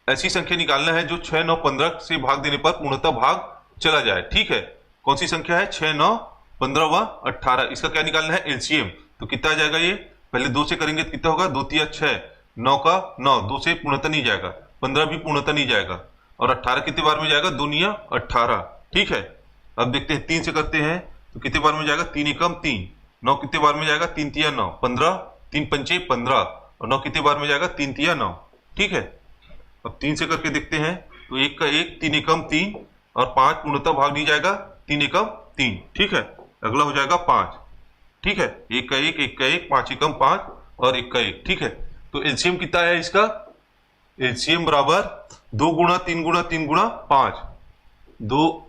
ऐसी संख्या निकालना है जो 6, 9, 15 से भाग देने पर पूर्णतः भाग चला जाए। ठीक है, कौन सी संख्या है 6, 9, 15 व 18, इसका क्या निकालना है एलसीएम। तो कितना आ जाएगा, ये पहले 2 से करेंगे तो कितना होगा, 2 तिया 6, 9 का 9, 2 से पूर्णतः नहीं जाएगा, 15 भी पूर्णतः नहीं जाएगा, और 18 कितने बार में जाएगा, 2 निया 18। ठीक है, अब देखते हैं 3 से करते हैं तो कितने बार में जाएगा, 3 एकम 3, 9 कितने बार में जाएगा, 3 तिया 9, 15, 3 पंचे 15, और 9 कितने बार में जाएगा, 3 तिया 9। ठीक है, अब 3 से करके देखते हैं तो 1 का 1, 3 एकम 3, और 5 पूर्णतः भाग नहीं जाएगा, 3 एकम 3। ठीक है, अगला हो जाएगा 5। ठीक है, 1 का 1, 1 का 1, 5 एकम 5, और 1 का 1। ठीक है, तो एलसीएम कितना है इसका, एलसीएम बराबर 2 गुणा 3 गुणा 3 गुणा 5, 2।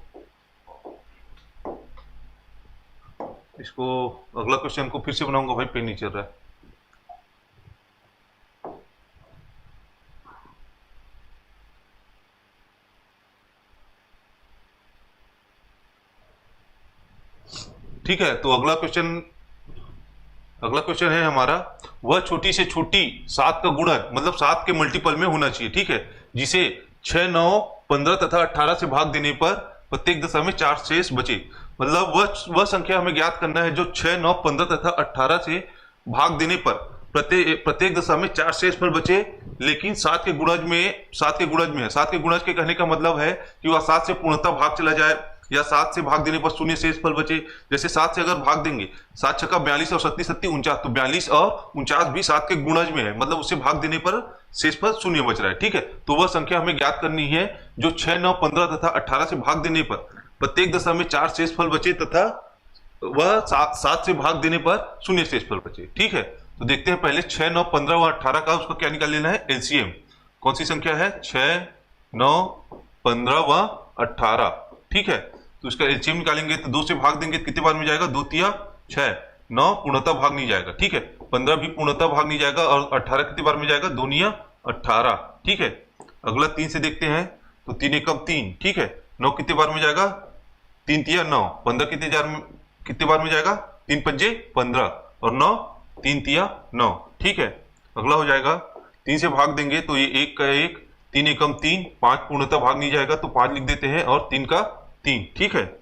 इसको अगला क्वेश्चन को फिर से बनाऊंगा भाई, पेन नहीं चल रहा है। ठीक है, तो अगला क्वेश्चन है हमारा, वह छोटी से छोटी 7 का गुणज मतलब 7 के मल्टीपल में होना चाहिए। ठीक है, जिसे 6, 9, 15 तथा 18 से भाग देने पर प्रत्येक दशा में 4 शेष बचे, मतलब वह संख्या हमें ज्ञात करना है जो 6, 9, 15 तथा 18 से भाग देने पर प्रत्येक दशा में 4 शेषफल बचे, लेकिन 7 के गुणज में है। 7 के गुणज के कहने का मतलब है कि वह 7 से पूर्णतः भाग चला जाए, या 7 से भाग देने पर शून्य शेषफल बचे। जैसे 7 से अगर भाग देंगे, 7 छक्का 42 और 37 37 49, तो 42 और 49 भी 7 के गुणज में है, मतलब उससे भाग देने पर शेषफल शून्य बच रहा है। ठीक है, तो वह संख्या हमें ज्ञात करनी है जो 6, 9, 15 तथा 18 से भाग देने पर प्रत्येक दशा में 4 शेषफल बचे, तथा वह सात से भाग देने पर शून्य शेषफल बचे। ठीक है, तो देखते हैं पहले 6, 9, 15 व 18 का उसको क्या निकाल लेना है, एलसीएम। कौन सी संख्या है, 6, 9, 15 व 18। ठीक है, तो इसका एलसीएम निकालेंगे तो 2 से भाग देंगे तो कितने बार में जाएगा, 2 तिया 6, 9 पूर्णतः भाग नहीं जाएगा। ठीक है, 15 भी पूर्णतः भाग नहीं जाएगा और 18 कितने बार में जाएगा, 2 निया 18। ठीक है, अगला 3 से देखते हैं तो 3 एकम 3। ठीक है, 9 कितने बार में जाएगा, 3 तिया 9, 15 कितने बार में जाएगा, 3 पंजे 15 और 9 3 तिया 9। ठीक है, अगला हो जाएगा 3 से भाग देंगे तो ये 1 का 1, 3 एकम 3, 5 पूर्णतः भाग नहीं जाएगा तो 5 लिख देते हैं और 3 का 3। ठीक है,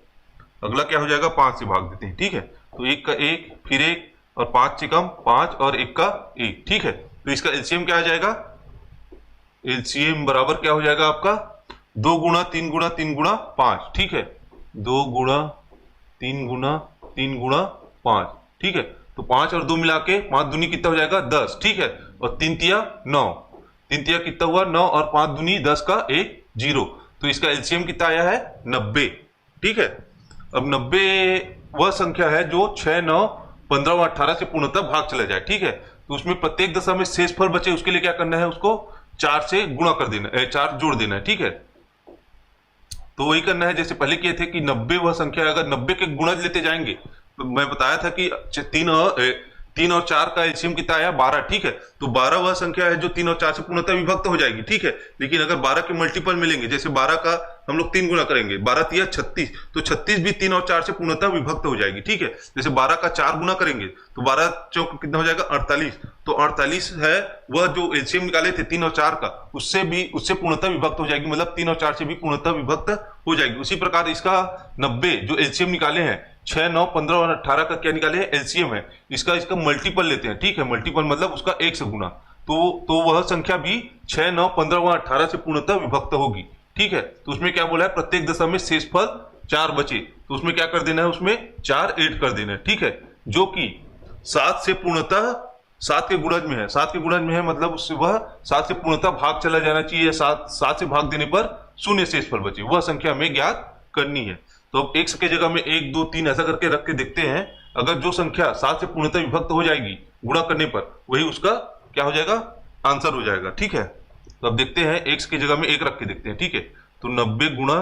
अगला क्या हो जाएगा, 5 से भाग देते हैं। ठीक है, तो 1 का 1, फिर 1 और 5 से कम 5 और 1 का 1। ठीक है, तो इसका एलसीएम क्या आ जाएगा, एलसीएम बराबर क्या हो जाएगा आपका, 2 गुणा 3 गुणा 3 गुणा 5। ठीक है, 2 गुणा 3 गुणा 3 गुणा 5। ठीक है, तो 5 और 2 मिला के 5 दूनी कितना हो जाएगा, 10। ठीक है, और 3 तिया 9, 3 तिया कितना हुआ 9 और 5 दूनी 10 का 1 0। तो इसका एलसीएम कितना आया है, 90। ठीक है, अब 90 वह संख्या है जो 6, 9, 15 और 18 से पूर्णतः भाग चला जाए। ठीक है, तो उसमें प्रत्येक दशा में शेषफल बचे उसके लिए क्या करना है, उसको 4 से गुणा कर देना, 4 जोड़ देना है। ठीक है, तो वही करना है जैसे पहले किए थे कि 90 वह संख्या, अगर 90 के गुणज लेते जाएंगे तो मैं बताया था कि 3 और 4 का एलसीएम कितना आया, 12। ठीक है, तो 12 वह संख्या है जो 3 और 4 से पूर्णतः विभक्त हो जाएगी। ठीक है, लेकिन अगर 12 के मल्टीपल मिलेंगे, जैसे 12 का हम लोग 3 गुना करेंगे, 12 तिया 36, तो 36 भी 3 और 4 से पूर्णतः विभक्त हो जाएगी। ठीक है, जैसे 12 का 4 गुना करेंगे तो 12 चौक कितना हो जाएगा, 48। तो 48 है वह जो एलसीएम निकाले थे 3 और 4 का, उससे पूर्णतः विभक्त हो जाएगी, मतलब 3 और 4 से भी पूर्णतः विभक्त हो जाएगी। उसी प्रकार इसका 90 जो एलसीएम निकाले हैं, 6, 9, 15 और 18 का क्या निकाले हैं, एलसीएम है, इसका मल्टीपल लेते हैं। ठीक है, मल्टीपल मतलब उसका 1 से गुना, तो वह संख्या भी 6, 9, 15 और 18 से पूर्णतः विभक्त होगी। ठीक है, तो उसमें क्या बोला है, प्रत्येक दशा में शेषफल 4 बचे तो उसमें क्या कर देना है, उसमें 4 ऐड कर देना है। ठीक है, जो कि 7 से पूर्णतः 7 के गुणज में है, 7 के गुणज में है मतलब उससे वह 7 से पूर्णतः भाग चला जाना चाहिए, 7 से भाग देने पर शून्य शेषफल बचे, वह संख्या हमें ज्ञात करनी है। तो अब x के जगह में 1, 2, 3 ऐसा करके रख के देखते हैं, अगर जो संख्या 7 से पूर्णतः विभक्त हो जाएगी गुणा करने पर, वही उसका क्या हो जाएगा, आंसर हो जाएगा। ठीक है, तो अब देखते हैं x की जगह में 1 रख के देखते हैं। ठीक है, तो 90 गुणा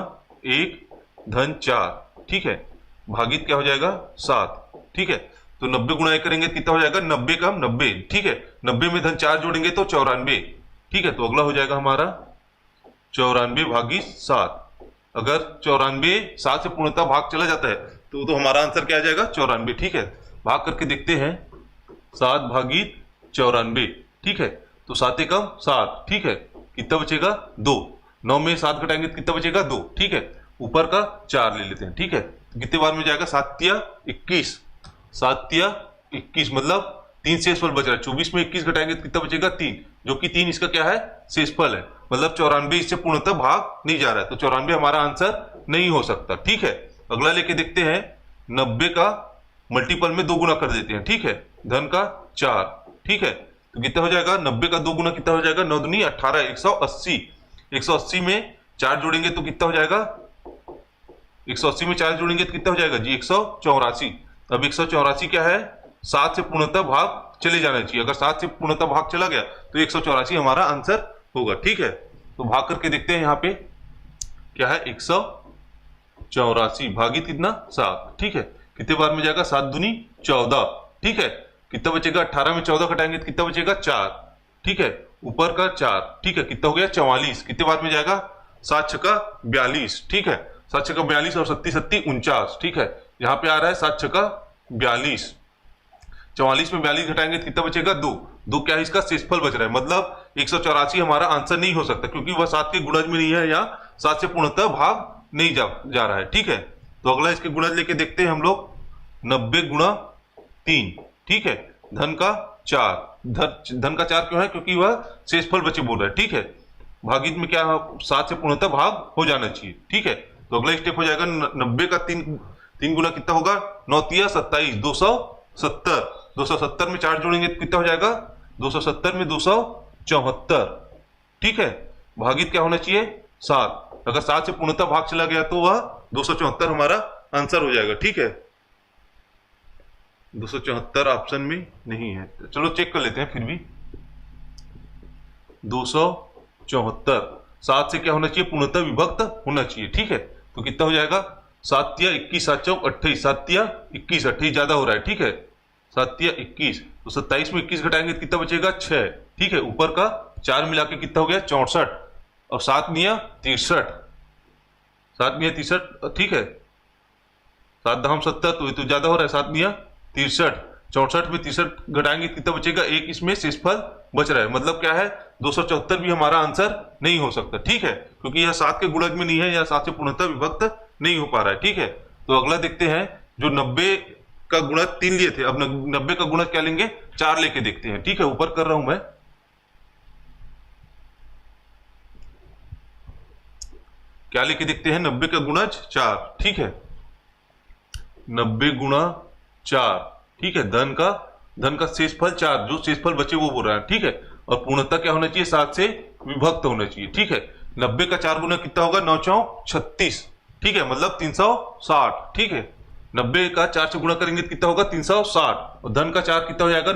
1 धन 4। ठीक है, भागित क्या हो जाएगा, 7। ठीक है, तो 90 गुणा 1 करेंगे कितना हो जाएगा, 90 का 90। ठीक है, 90 में धन 4 जोड़ेंगे तो 94। ठीक है, तो अगला हो जाएगा हमारा 94 भागित 7। अगर 94 7 से पूर्णतः भाग चला जाता है तो हमारा आंसर क्या आ जाएगा, 94। ठीक है, भाग करके देखते हैं, 7 भागित 94। ठीक है, तो 7 एकम 7। ठीक है, कितना बचेगा, 2। 9 में 7 घटाएंगे तो कितना बचेगा, 2। ठीक है, ऊपर का 4 ले लेते हैं। ठीक है, तो कितने बार में जाएगा, 7 तिया 21, 7 तिया 21 मतलब 3 शेषफल बच रहा है। 24 में 21 घटाएंगे तो कितना बचेगा, 3, जो कि 3 इसका क्या है, शेषफल है, मतलब 94 इससे पूर्णतः भाग नहीं जा रहा है, तो 94 हमारा आंसर नहीं हो सकता। ठीक है, अगला लेके देखते हैं, 90 का मल्टीपल में 2 गुना कर देते हैं। ठीक है, धन का 4। ठीक है, तो कितना हो जाएगा, 90 का 2 गुना कितना हो जाएगा, 9 दूनी 18, 180। 180 में 4 जोड़ेंगे तो कितना हो जाएगा, 180 में 4 जोड़ेंगे तो कितना हो जाएगा जी, 184। अब 184 क्या है, 7 से पूर्णतः भाग चले जाना चाहिए, अगर 7 से पूर्णतः भाग चला गया तो 184 हमारा आंसर होगा। ठीक है, तो भाग करके देखते हैं, यहाँ पे क्या है, 184 भागित कितना, 7। ठीक है, कितने बार में जाएगा, 7 दूनी 14। ठीक है, कितना बचेगा, 18 में 14 घटाएंगे तो कितना बचेगा, 4। ठीक है, ऊपर का 4। ठीक है, कितना हो गया, 44। कितने बार में जाएगा, 7 छक्का 42। ठीक है, 7 छक्का 42 और 7 7 49। ठीक है, यहाँ पे आ रहा है 7 छक्का 42। 44 में 42 घटाएंगे तो कितना बचेगा, 2 क्या है, इसका शेषफल बच रहा है, मतलब 184 हमारा आंसर नहीं हो सकता क्योंकि वह 7 के गुणज में नहीं है या 7 से पूर्णतः भाग नहीं जा रहा है। ठीक है, तो अगला इसके गुणज लेके देखते हैं हम लोग, 90 गुणा 3। ठीक है, धन का 4। धन का 4 क्यों है, क्योंकि वह शेषफल बचे बोल रहा है। ठीक है, भागित में क्या 7 से पूर्णतः भाग हो जाना चाहिए। ठीक है, तो अगला स्टेप हो जाएगा, 90 का 3 गुना कितना होगा, 9 तिया 27, 270। 270 में 4 जोड़ेंगे तो कितना हो जाएगा, 270 में 274। ठीक है, भागित क्या होना चाहिए, 7। अगर 7 से पूर्णतः भाग चला गया तो वह 274 हमारा आंसर हो जाएगा। ठीक है, 274 ऑप्शन में नहीं है, चलो चेक कर लेते हैं फिर भी। 274 7 से क्या होना चाहिए, पूर्णतः विभक्त होना चाहिए। ठीक है, तो कितना हो जाएगा, 7 तिया 21, 7 चौक 28, 7 तिया 21, 28 ज्यादा हो रहा है। ठीक है, 7 तिया 21, तो 27 में 21 घटाएंगे तो कितना बचेगा, 6। ठीक है, ऊपर का 4 मिला के कितना हो गया, 64, और 7 निया 63, 7 निया 63। ठीक है, 7 दहम 70, तो ये तो ज्यादा हो रहा है, 7 निया 63, 64 में 63 घटाएंगे कितना बचेगा, एक इसमें शेषफल बच रहा है। मतलब क्या है, 274 भी हमारा आंसर नहीं हो सकता। ठीक है, क्योंकि यह 7 के गुणज में नहीं है, या 7 से पूर्णतः विभक्त नहीं हो पा रहा है। ठीक है, तो अगला देखते हैं, जो 90 का गुणज 3 लिए थे, अब 90 का गुणज क्या लेंगे, 4 लेके देखते हैं। ठीक है, ऊपर कर रहा हूं मैं, क्या लेके देखते हैं, 90 का गुणज 4। ठीक है, 90 गुणा 4। ठीक है, धन का शेषफल 4, जो शेषफल बचे वो बोल रहा है। ठीक है, और पूर्णतः क्या होना चाहिए, 7 से विभक्त होना चाहिए। ठीक है, 90 का 4 गुना कितना होगा, 9 चौक 36। ठीक है, मतलब 360। ठीक है, 90 का 4 से गुणा करेंगे तो कितना होगा, 360, और धन का 4 कितना हो जाएगा,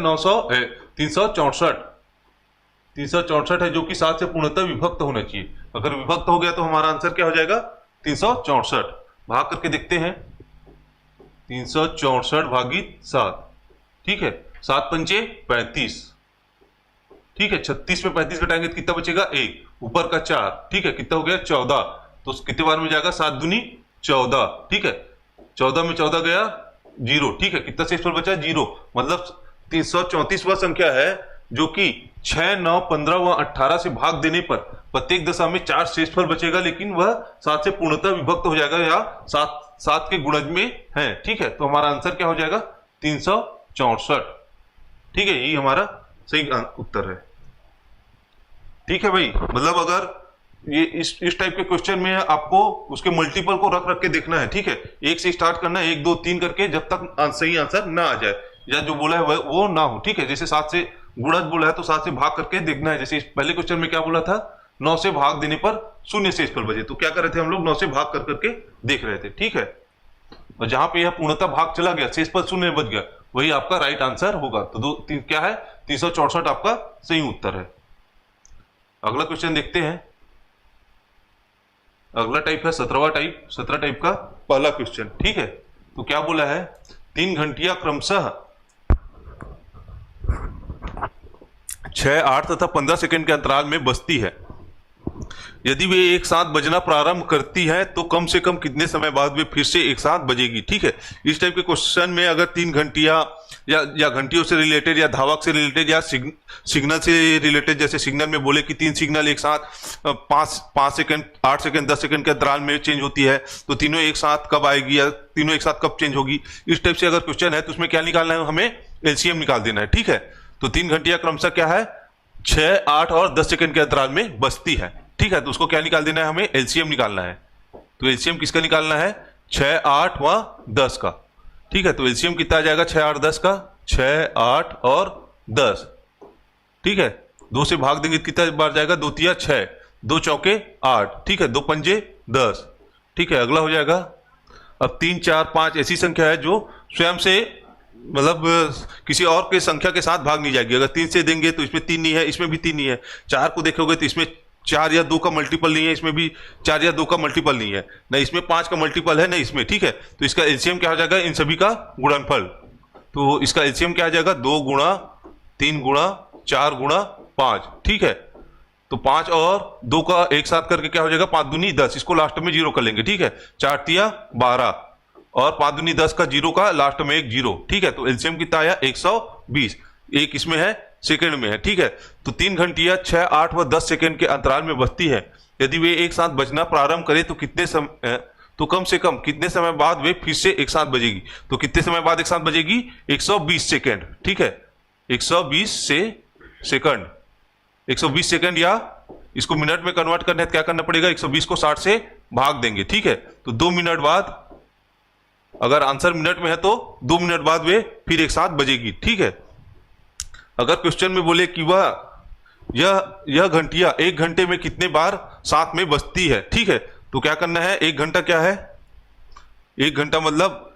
364। 364 है, जो कि 7 से पूर्णतः विभक्त होना चाहिए। अगर विभक्त हो गया तो हमारा आंसर क्या हो जाएगा, 364। भाग करके देखते हैं, 364 भागित 7। ठीक है, 7 पंचे 35। ठीक है, 36 में 35 घटाएंगे तो कितना बचेगा, 1, ऊपर का 4। ठीक है, कितना हो गया, 14, तो कितने बार में जाएगा, 7 दूनी 14। ठीक है, 14 में 14 गया 0। ठीक है, कितना शेषफल बचा, 0। मतलब 334 वह संख्या है जो कि 6, 9, 15 व 18 से भाग देने पर प्रत्येक दशा में 4 शेषफल बचेगा, लेकिन वह 7 से पूर्णतः विभक्त हो जाएगा, या 7 के गुणज में है। ठीक है, तो हमारा आंसर क्या हो जाएगा, 364। ठीक है, यही हमारा सही उत्तर है। ठीक है भाई, मतलब अगर ये इस टाइप के क्वेश्चन में आपको उसके मल्टीपल को रख रख के देखना है। ठीक है, 1 से स्टार्ट करना है, 1 2 3 करके, जब तक सही आंसर ना आ जाए, या जो बोला है वो ना हो। ठीक है, जैसे 7 से गुणज बोला है तो 7 से भाग करके देखना है। जैसे पहले क्वेश्चन में क्या बोला था, 9 से भाग देने पर 0 शेषफल बचे, तो क्या कर रहे थे हम लोग, 9 से भाग कर करके देख रहे थे। ठीक है, और जहां पे यह पूर्णतः भाग चला गया, शेषफल 0 बच गया, वही आपका राइट आंसर होगा। तो क्या है, 364 आपका सही उत्तर है। अगला क्वेश्चन देखते हैं, अगला टाइप है 17 टाइप का पहला क्वेश्चन। ठीक है, तो क्या बोला है, 3 घंटियां क्रमशः 6, 8 तथा 15 सेकंड के अंतराल में बजती है। यदि वे एक साथ बजना प्रारंभ करती है तो कम से कम कितने समय बाद वे फिर से एक साथ बजेगी। ठीक है, इस टाइप के क्वेश्चन में अगर 3 घंटियां या घंटियों से रिलेटेड, या धावक से रिलेटेड, या सिग्नल से रिलेटेड, जैसे सिग्नल में बोले कि 3 सिग्नल एक साथ 5 सेकंड, 8 सेकंड, 10 सेकंड के अंतराल में चेंज होती है, तो तीनों एक साथ कब आएगी, या तीनों एक साथ कब चेंज होगी। इस टाइप से अगर क्वेश्चन है तो उसमें क्या निकालना है, हमें एलसीएम निकाल देना है। ठीक है, तो 3 घंटियां क्रमशः क्या है, 6, 8 और 10 सेकंड के अंतराल में बजती है। ठीक है, तो उसको क्या निकाल देना है, हमें एलसीएम निकालना है। तो एलसीएम किसका निकालना है, 6, 8 व 10 का। ठीक है, तो एलसीएम कितना आ जाएगा, 6, 8, 10 का, 6, 8 और 10। ठीक है, 2 से भाग देंगे कितना बार जाएगा, 2 तिया 6, 2 चौके 8। ठीक है, 2 पंजे 10। ठीक है, अगला हो जाएगा, अब 3, 4, 5 ऐसी संख्या है जो स्वयं से, मतलब किसी और के संख्या के साथ भाग नहीं जाएगी। अगर 3 से देंगे तो इसमें 3 नहीं है, इसमें भी 3 नहीं है। 4 को देखोगे तो इसमें 4 या 2 का मल्टीपल नहीं है, इसमें भी 4 या 2 का मल्टीपल नहीं है, ना इसमें 5 का मल्टीपल है, ना इसमें। ठीक है, तो इसका एलसीएम क्या हो जाएगा, इन सभी का गुणनफल। तो इसका एलसीएम क्या आ जाएगा, 2 गुणा 3 गुणा 4 गुणा 5। ठीक है, तो 5 और 2 का एक साथ करके क्या हो जाएगा, 5 दूनी 10, इसको लास्ट में 0 कर लेंगे। ठीक है, 4 तिया 12, और 5 दूनी 10 का 0 का लास्ट में एक 0। ठीक है, तो एलसीएम कितना आया, 120। एक इसमें है, सेकंड में है। ठीक है, तो 3 घंटियां 6, 8 व 10 सेकंड के अंतराल में बजती है। यदि वे एक साथ बजना प्रारंभ करे तो तो कम से कम कितने समय बाद वे फिर से एक साथ बजेगी। तो कितने समय बाद एक साथ बजेगी, 120 सेकंड। ठीक है, 120 से सेकंड, 120 सेकंड, या इसको मिनट में कन्वर्ट करना है तो क्या करना पड़ेगा, 120 को 60 से भाग देंगे। ठीक है, तो 2 मिनट बाद, अगर आंसर मिनट में है तो 2 मिनट बाद वे फिर एक साथ बजेगी। ठीक है, अगर क्वेश्चन में बोले कि वह यह घंटियां 1 घंटे में कितने बार साथ में बजती है। ठीक है, तो क्या करना है, 1 घंटा क्या है, 1 घंटा मतलब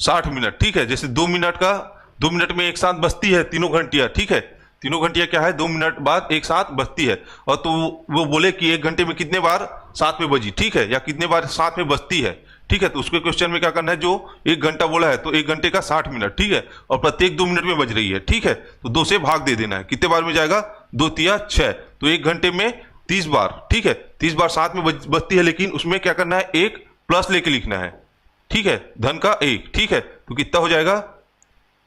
60 मिनट, ठीक है। जैसे 2 मिनट का, 2 मिनट में एक साथ बजती है तीनों घंटियां, ठीक है। तीनों घंटियां क्या है, 2 मिनट बाद एक साथ बजती है। और तो वो बोले कि 1 घंटे में कितने बार साथ में बजी, ठीक है, या कितने बार साथ में बजती है, ठीक है। तो उसके क्वेश्चन में क्या करना है, जो 1 घंटा बोला है तो 1 घंटे का 60 मिनट, ठीक है, और प्रत्येक 2 मिनट में बज रही है, ठीक है। तो 2 से भाग दे देना है, कितने बार में जाएगा, 2 तिया 6, तो 1 घंटे में 30 बार, ठीक है। 30 बार साथ में बजती है, लेकिन उसमें क्या करना है, एक प्लस लेके लिखना है, ठीक है, धन का 1, ठीक है। तो कितना हो जाएगा,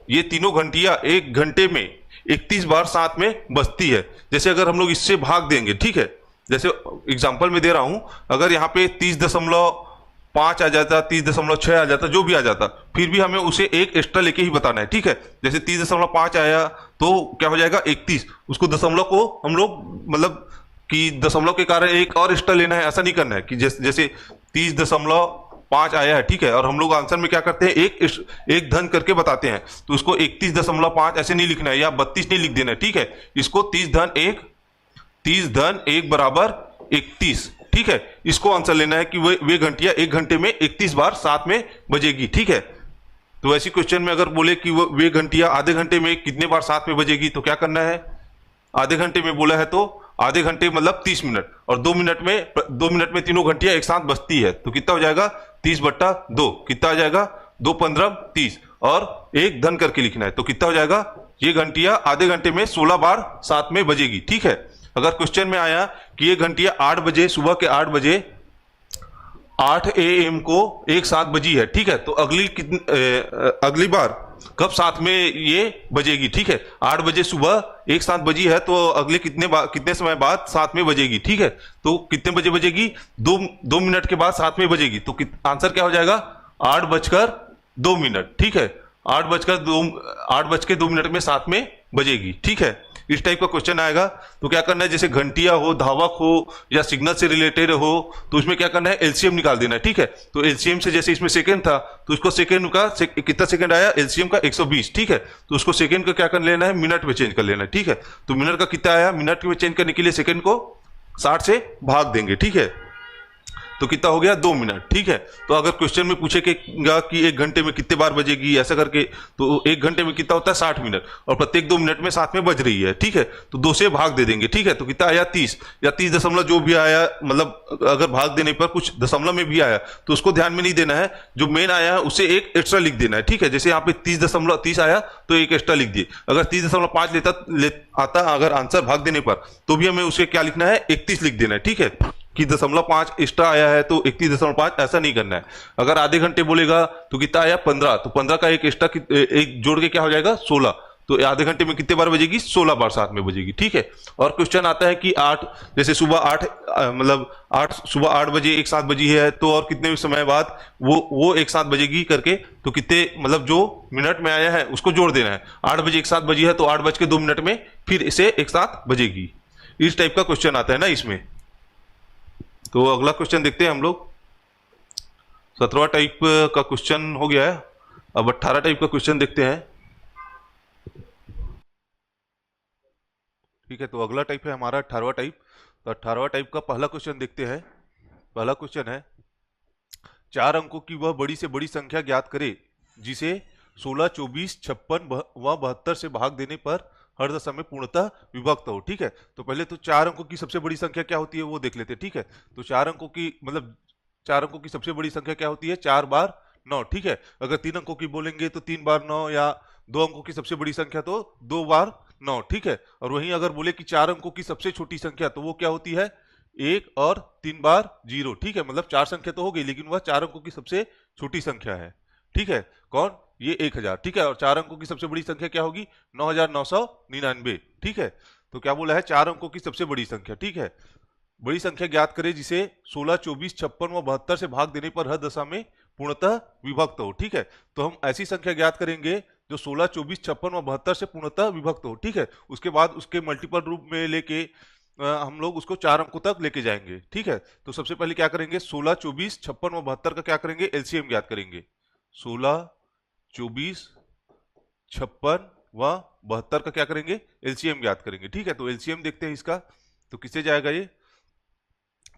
ये तीनों घंटियां 1 घंटे में 31 बार साथ में बजती है। जैसे अगर हम लोग इससे भाग देंगे, ठीक है, जैसे एग्जांपल में दे रहा हूं, अगर यहाँ पे 30.5 आ जाता, 30.6 आ जाता, जो भी आ जाता, फिर भी हमें उसे एक एक्स्ट्रा लेके ही बताना है, ठीक है। जैसे 30.5 आया तो क्या हो जाएगा, 31, उसको दशमलव को हम लोग मतलब कि दशमलव के कारण एक और एक्स्ट्रा लेना है, ऐसा नहीं करना है कि जैसे 30.5 आया है, ठीक है, और हम लोग आंसर में क्या करते हैं, एक धन करके बताते हैं, तो उसको 31.5 ऐसे नहीं लिखना है, या 32 नहीं लिख देना है, ठीक है। इसको 30 धन 1 बराबर 31, ठीक है। इसको आंसर लेना है कि वे घंटियां 1 घंटे में 31 बार साथ में बजेगी, ठीक है। तो ऐसी क्वेश्चन में अगर बोले कि वे घंटियां आधे घंटे में कितने बार साथ में बजेगी, तो क्या करना है, आधे घंटे में बोला है तो आधे घंटे मतलब 30 मिनट, और 2 मिनट में तीनों घंटियां एक साथ बजती है, तो कितना हो जाएगा, 30/2, कितना आ जाएगा, 2×15=30, और एक धन करके लिखना है, तो कितना हो जाएगा, ये घंटियां आधे घंटे में 16 बार साथ में बजेगी, ठीक है। अगर क्वेश्चन में आया कि ये घंटियां 8 बजे, सुबह के 8 बजे 8 AM को एक साथ बजी है, ठीक है, तो अगली बार कब साथ में ये बजेगी, ठीक है। 8 बजे सुबह एक साथ बजी है, तो अगले कितने समय बाद साथ में बजेगी, ठीक है। तो कितने बजे बजेगी, 2 मिनट के बाद साथ में बजेगी, तो आंसर क्या हो जाएगा, 8:02, ठीक है। 8:02 में साथ में बजेगी, ठीक है। इस टाइप का क्वेश्चन आएगा, तो क्या करना है, जैसे घंटिया हो, धावक हो, या सिग्नल से रिलेटेड हो, तो उसमें क्या करना है, एलसीएम निकाल देना है, ठीक है। तो एलसीएम से, जैसे इसमें सेकंड था, तो उसको सेकंड का कितना सेकंड आया, एलसीएम का 120, ठीक है। तो उसको सेकंड का क्या कर लेना है, मिनट में चेंज कर लेना है, ठीक है। तो मिनट का कितना आया, मिनट में चेंज करने के लिए सेकंड को 60 से भाग देंगे, ठीक है। तो कितना हो गया, 2 मिनट, ठीक है। तो अगर क्वेश्चन में पूछेगा कि 1 घंटे में कितने बार बजेगी, ऐसा करके, तो 1 घंटे में कितना होता है, 60 मिनट, और प्रत्येक 2 मिनट में साथ में बज रही है, ठीक है। तो 2 से भाग दे देंगे, ठीक है। तो कितना आया, 30, या 30 दशमलव जो भी आया, मतलब अगर भाग देने पर कुछ दशमलव में भी आया तो उसको ध्यान में नहीं देना है, जो मेन आया है उसे एक एक्स्ट्रा लिख देना है, ठीक है। जैसे यहाँ पे 30 आया तो एक एक्स्ट्रा लिख दिए, अगर 30.5 आता अगर आंसर भाग देने पर, तो भी हमें उसे क्या लिखना है, 31 लिख देना है, ठीक है। कि 0.5 एक्स्ट्रा आया है तो 31.5 ऐसा नहीं करना है। अगर आधे घंटे बोलेगा तो कितना आया, 15, तो 15 का एक एक्स्ट्रा एक जोड़ के क्या हो जाएगा, 16, तो आधे घंटे में कितने बार बजेगी, 16 बार साथ में बजेगी, ठीक है। और क्वेश्चन आता है कि 8, जैसे सुबह 8 मतलब 8 सुबह 8 बजे एक साथ बजी है, तो और कितने समय बाद वो एक साथ बजेगी करके, तो कितने मतलब जो मिनट में आया है उसको जोड़ देना है। 8 बजे एक साथ बजी है तो 8:02 में फिर इसे एक साथ बजेगी। इस टाइप का क्वेश्चन आता है ना इसमें। तो अगला क्वेश्चन देखते हैं हम लोग। 17वां टाइप का क्वेश्चन हो गया है, अब 18 टाइप का क्वेश्चन देखते हैं, ठीक है। तो अगला टाइप है हमारा 18वां टाइप। तो 18वां टाइप का पहला क्वेश्चन देखते हैं। पहला क्वेश्चन है, 4 अंकों की वह बड़ी से बड़ी संख्या ज्ञात करे जिसे 16, 24, 56 व 72 से भाग देने पर हर दशा में पूर्णतः विभक्त हो, ठीक है। तो पहले तो 4 अंकों की सबसे बड़ी संख्या क्या होती है वो देख लेते हैं, ठीक है। तो 4 अंकों की मतलब 4 अंकों की सबसे बड़ी संख्या क्या होती है, 4 बार 9, ठीक है। अगर 3 अंकों की बोलेंगे तो 3 बार 9, या 2 अंकों की सबसे बड़ी संख्या तो 2 बार 9, ठीक है। और वहीं अगर बोले कि 4 अंकों की सबसे छोटी संख्या, तो वो क्या होती है, 1 और 3 बार 0, ठीक है। मतलब 4 संख्या तो हो गई, लेकिन वह 4 अंकों की सबसे छोटी संख्या है, ठीक है। कौन, ये 1000, ठीक है। और 4 अंकों की सबसे बड़ी संख्या क्या होगी, 9999, ठीक है। तो क्या बोला है, 4 अंकों की सबसे बड़ी संख्या, ठीक है। बड़ी संख्या ज्ञात करें जिसे 16, 24, 56 व 72 से भाग देने पर हर दशा में पूर्णतः विभक्त हो, ठीक है। तो हम ऐसी संख्या ज्ञात करेंगे जो 16, 24, 56 व 72 से पूर्णतः विभक्त हो, ठीक है। उसके बाद उसके मल्टीपल रूप में लेके हम लोग उसको 4 अंकों तक लेके जाएंगे, ठीक है। तो सबसे पहले क्या करेंगे, 16, 24, 56 व 72 का क्या करेंगे, एलसीएम ज्ञात करेंगे। 16, 24, 56 व 72 का क्या करेंगे, एलसीएम ज्ञात करेंगे, ठीक है। तो एलसीएम देखते हैं इसका, तो किससे जाएगा, ये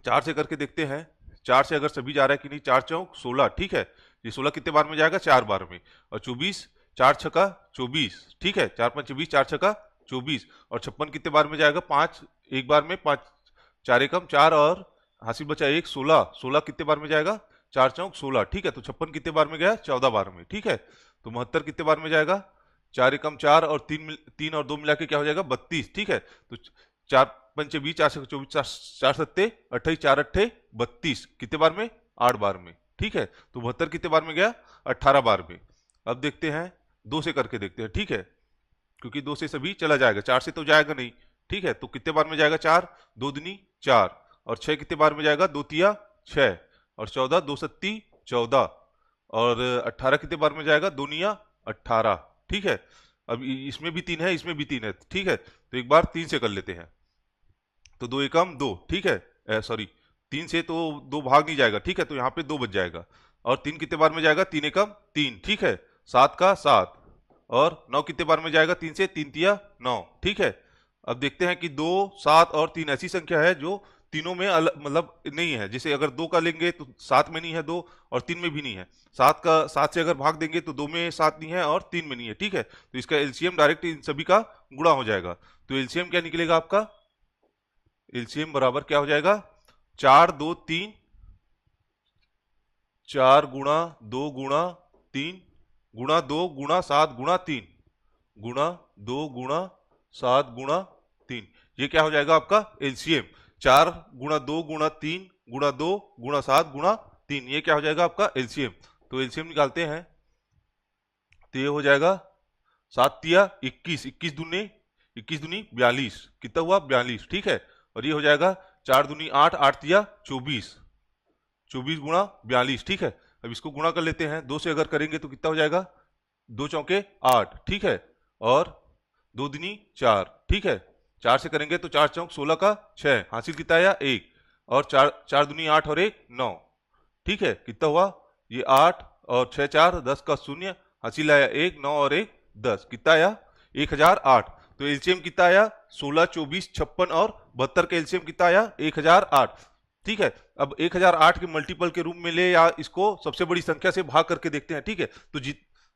4 से करके देखते हैं। 4 से अगर सभी जा रहा है कि नहीं, 4 चौक 16, ठीक है। ये 16 कितने बार में जाएगा? 4 बार में। और 24 4 छक्का 24, ठीक है, 4 5 24, 4 छक्का 24। और 56 कितने बार में जाएगा? 5 एक बार में, 5 4 एकम 4 और हासिल बचा 1, 16। 16 कितने बार में जाएगा? 4 चौक 16, ठीक है। तो 56 कितने बार में गया? 14 बार में, ठीक है। तो 72 कितने बार में जाएगा? 4 एकम 4 और 3 और 2 मिला के क्या हो जाएगा? 32, ठीक है। तो 4 पंचे 20, 4 24, 4 सत्ते 28, 4 अट्ठे 32, कितने बार में? 8 बार में, ठीक है। तो 72 कितने बार में गया? 18 बार में। अब देखते हैं 2 से करके देखते हैं, ठीक है, क्योंकि 2 से सभी चला जाएगा, 4 से तो जाएगा नहीं, ठीक है। तो कितने बार में जाएगा? 4 2 दूनी 4, और 6 कितने बार में जाएगा? 2 तिया 6, और 14 2 सत्ती 14, और 18 कितने बार में जाएगा? 2 निया 18, ठीक है। अब इसमें भी 3 है, इसमें भी 3 है, ठीक है। तो एक बार 3 से कर लेते हैं। तो 2 एकम 2, ठीक है, सॉरी 3 से तो 2 भाग नहीं जाएगा, ठीक है। तो यहाँ पे 2 बच जाएगा। और 3 कितने बार में जाएगा? 3 एकम 3, ठीक है। 7 का 7, और 9 कितने बार में जाएगा? 3 से 3 तिया 9, ठीक है। अब देखते हैं कि 2 7 और 3 ऐसी संख्या है जो तीनों में अलग मतलब नहीं है। जैसे अगर 2 का लेंगे तो 7 में नहीं है 2, और 3 में भी नहीं है। 7 से अगर भाग देंगे तो 2 में 7 नहीं है और 3 में नहीं है, ठीक है। तो इसका एलसीएम डायरेक्ट इन सभी का गुणा हो जाएगा। तो एलसीएम क्या निकलेगा आपका? एलसीएम बराबर क्या हो जाएगा? 4 2 3, 4 गुणा 2 गुणा 3 गुणा 2 गुणा 7 गुणा 3 गुणा 2 गुणा 7 गुणा 3, ये क्या हो जाएगा आपका? एलसीएम। 4 गुणा 2 गुणा 3 गुणा 2 गुणा 7 गुणा 3, ये क्या हो जाएगा आपका? एलसीएम। तो एलसीएम निकालते हैं, तो ये हो जाएगा 7 तिया 21, 21 दूनी 42, कितना हुआ? 42, ठीक है। और ये हो जाएगा 4 दूनी 8, 8 तिया 24, 24 गुणा 42, ठीक है। अब इसको गुणा कर लेते हैं, 2 से अगर करेंगे तो कितना हो जाएगा? 2 चौके 8, ठीक है। और 2 दूनी 4, ठीक है। 4 से करेंगे तो 4 चौक 16 का 6, हासिल कितना आया? 1, और 4 दूनी 8 और 1 9, ठीक है। कितना हुआ? ये 8 और 6 4 10 का 0, हासिल आया 1, 9 और 1 10, कितना आया? 1008। तो एलसीएम कितना आया? 16 24 56 और 72 का एलसीएम कितना आया? 1008, ठीक है। अब 1008 के मल्टीपल के रूप में ले, या इसको सबसे बड़ी संख्या से भाग करके देखते हैं, ठीक है। तो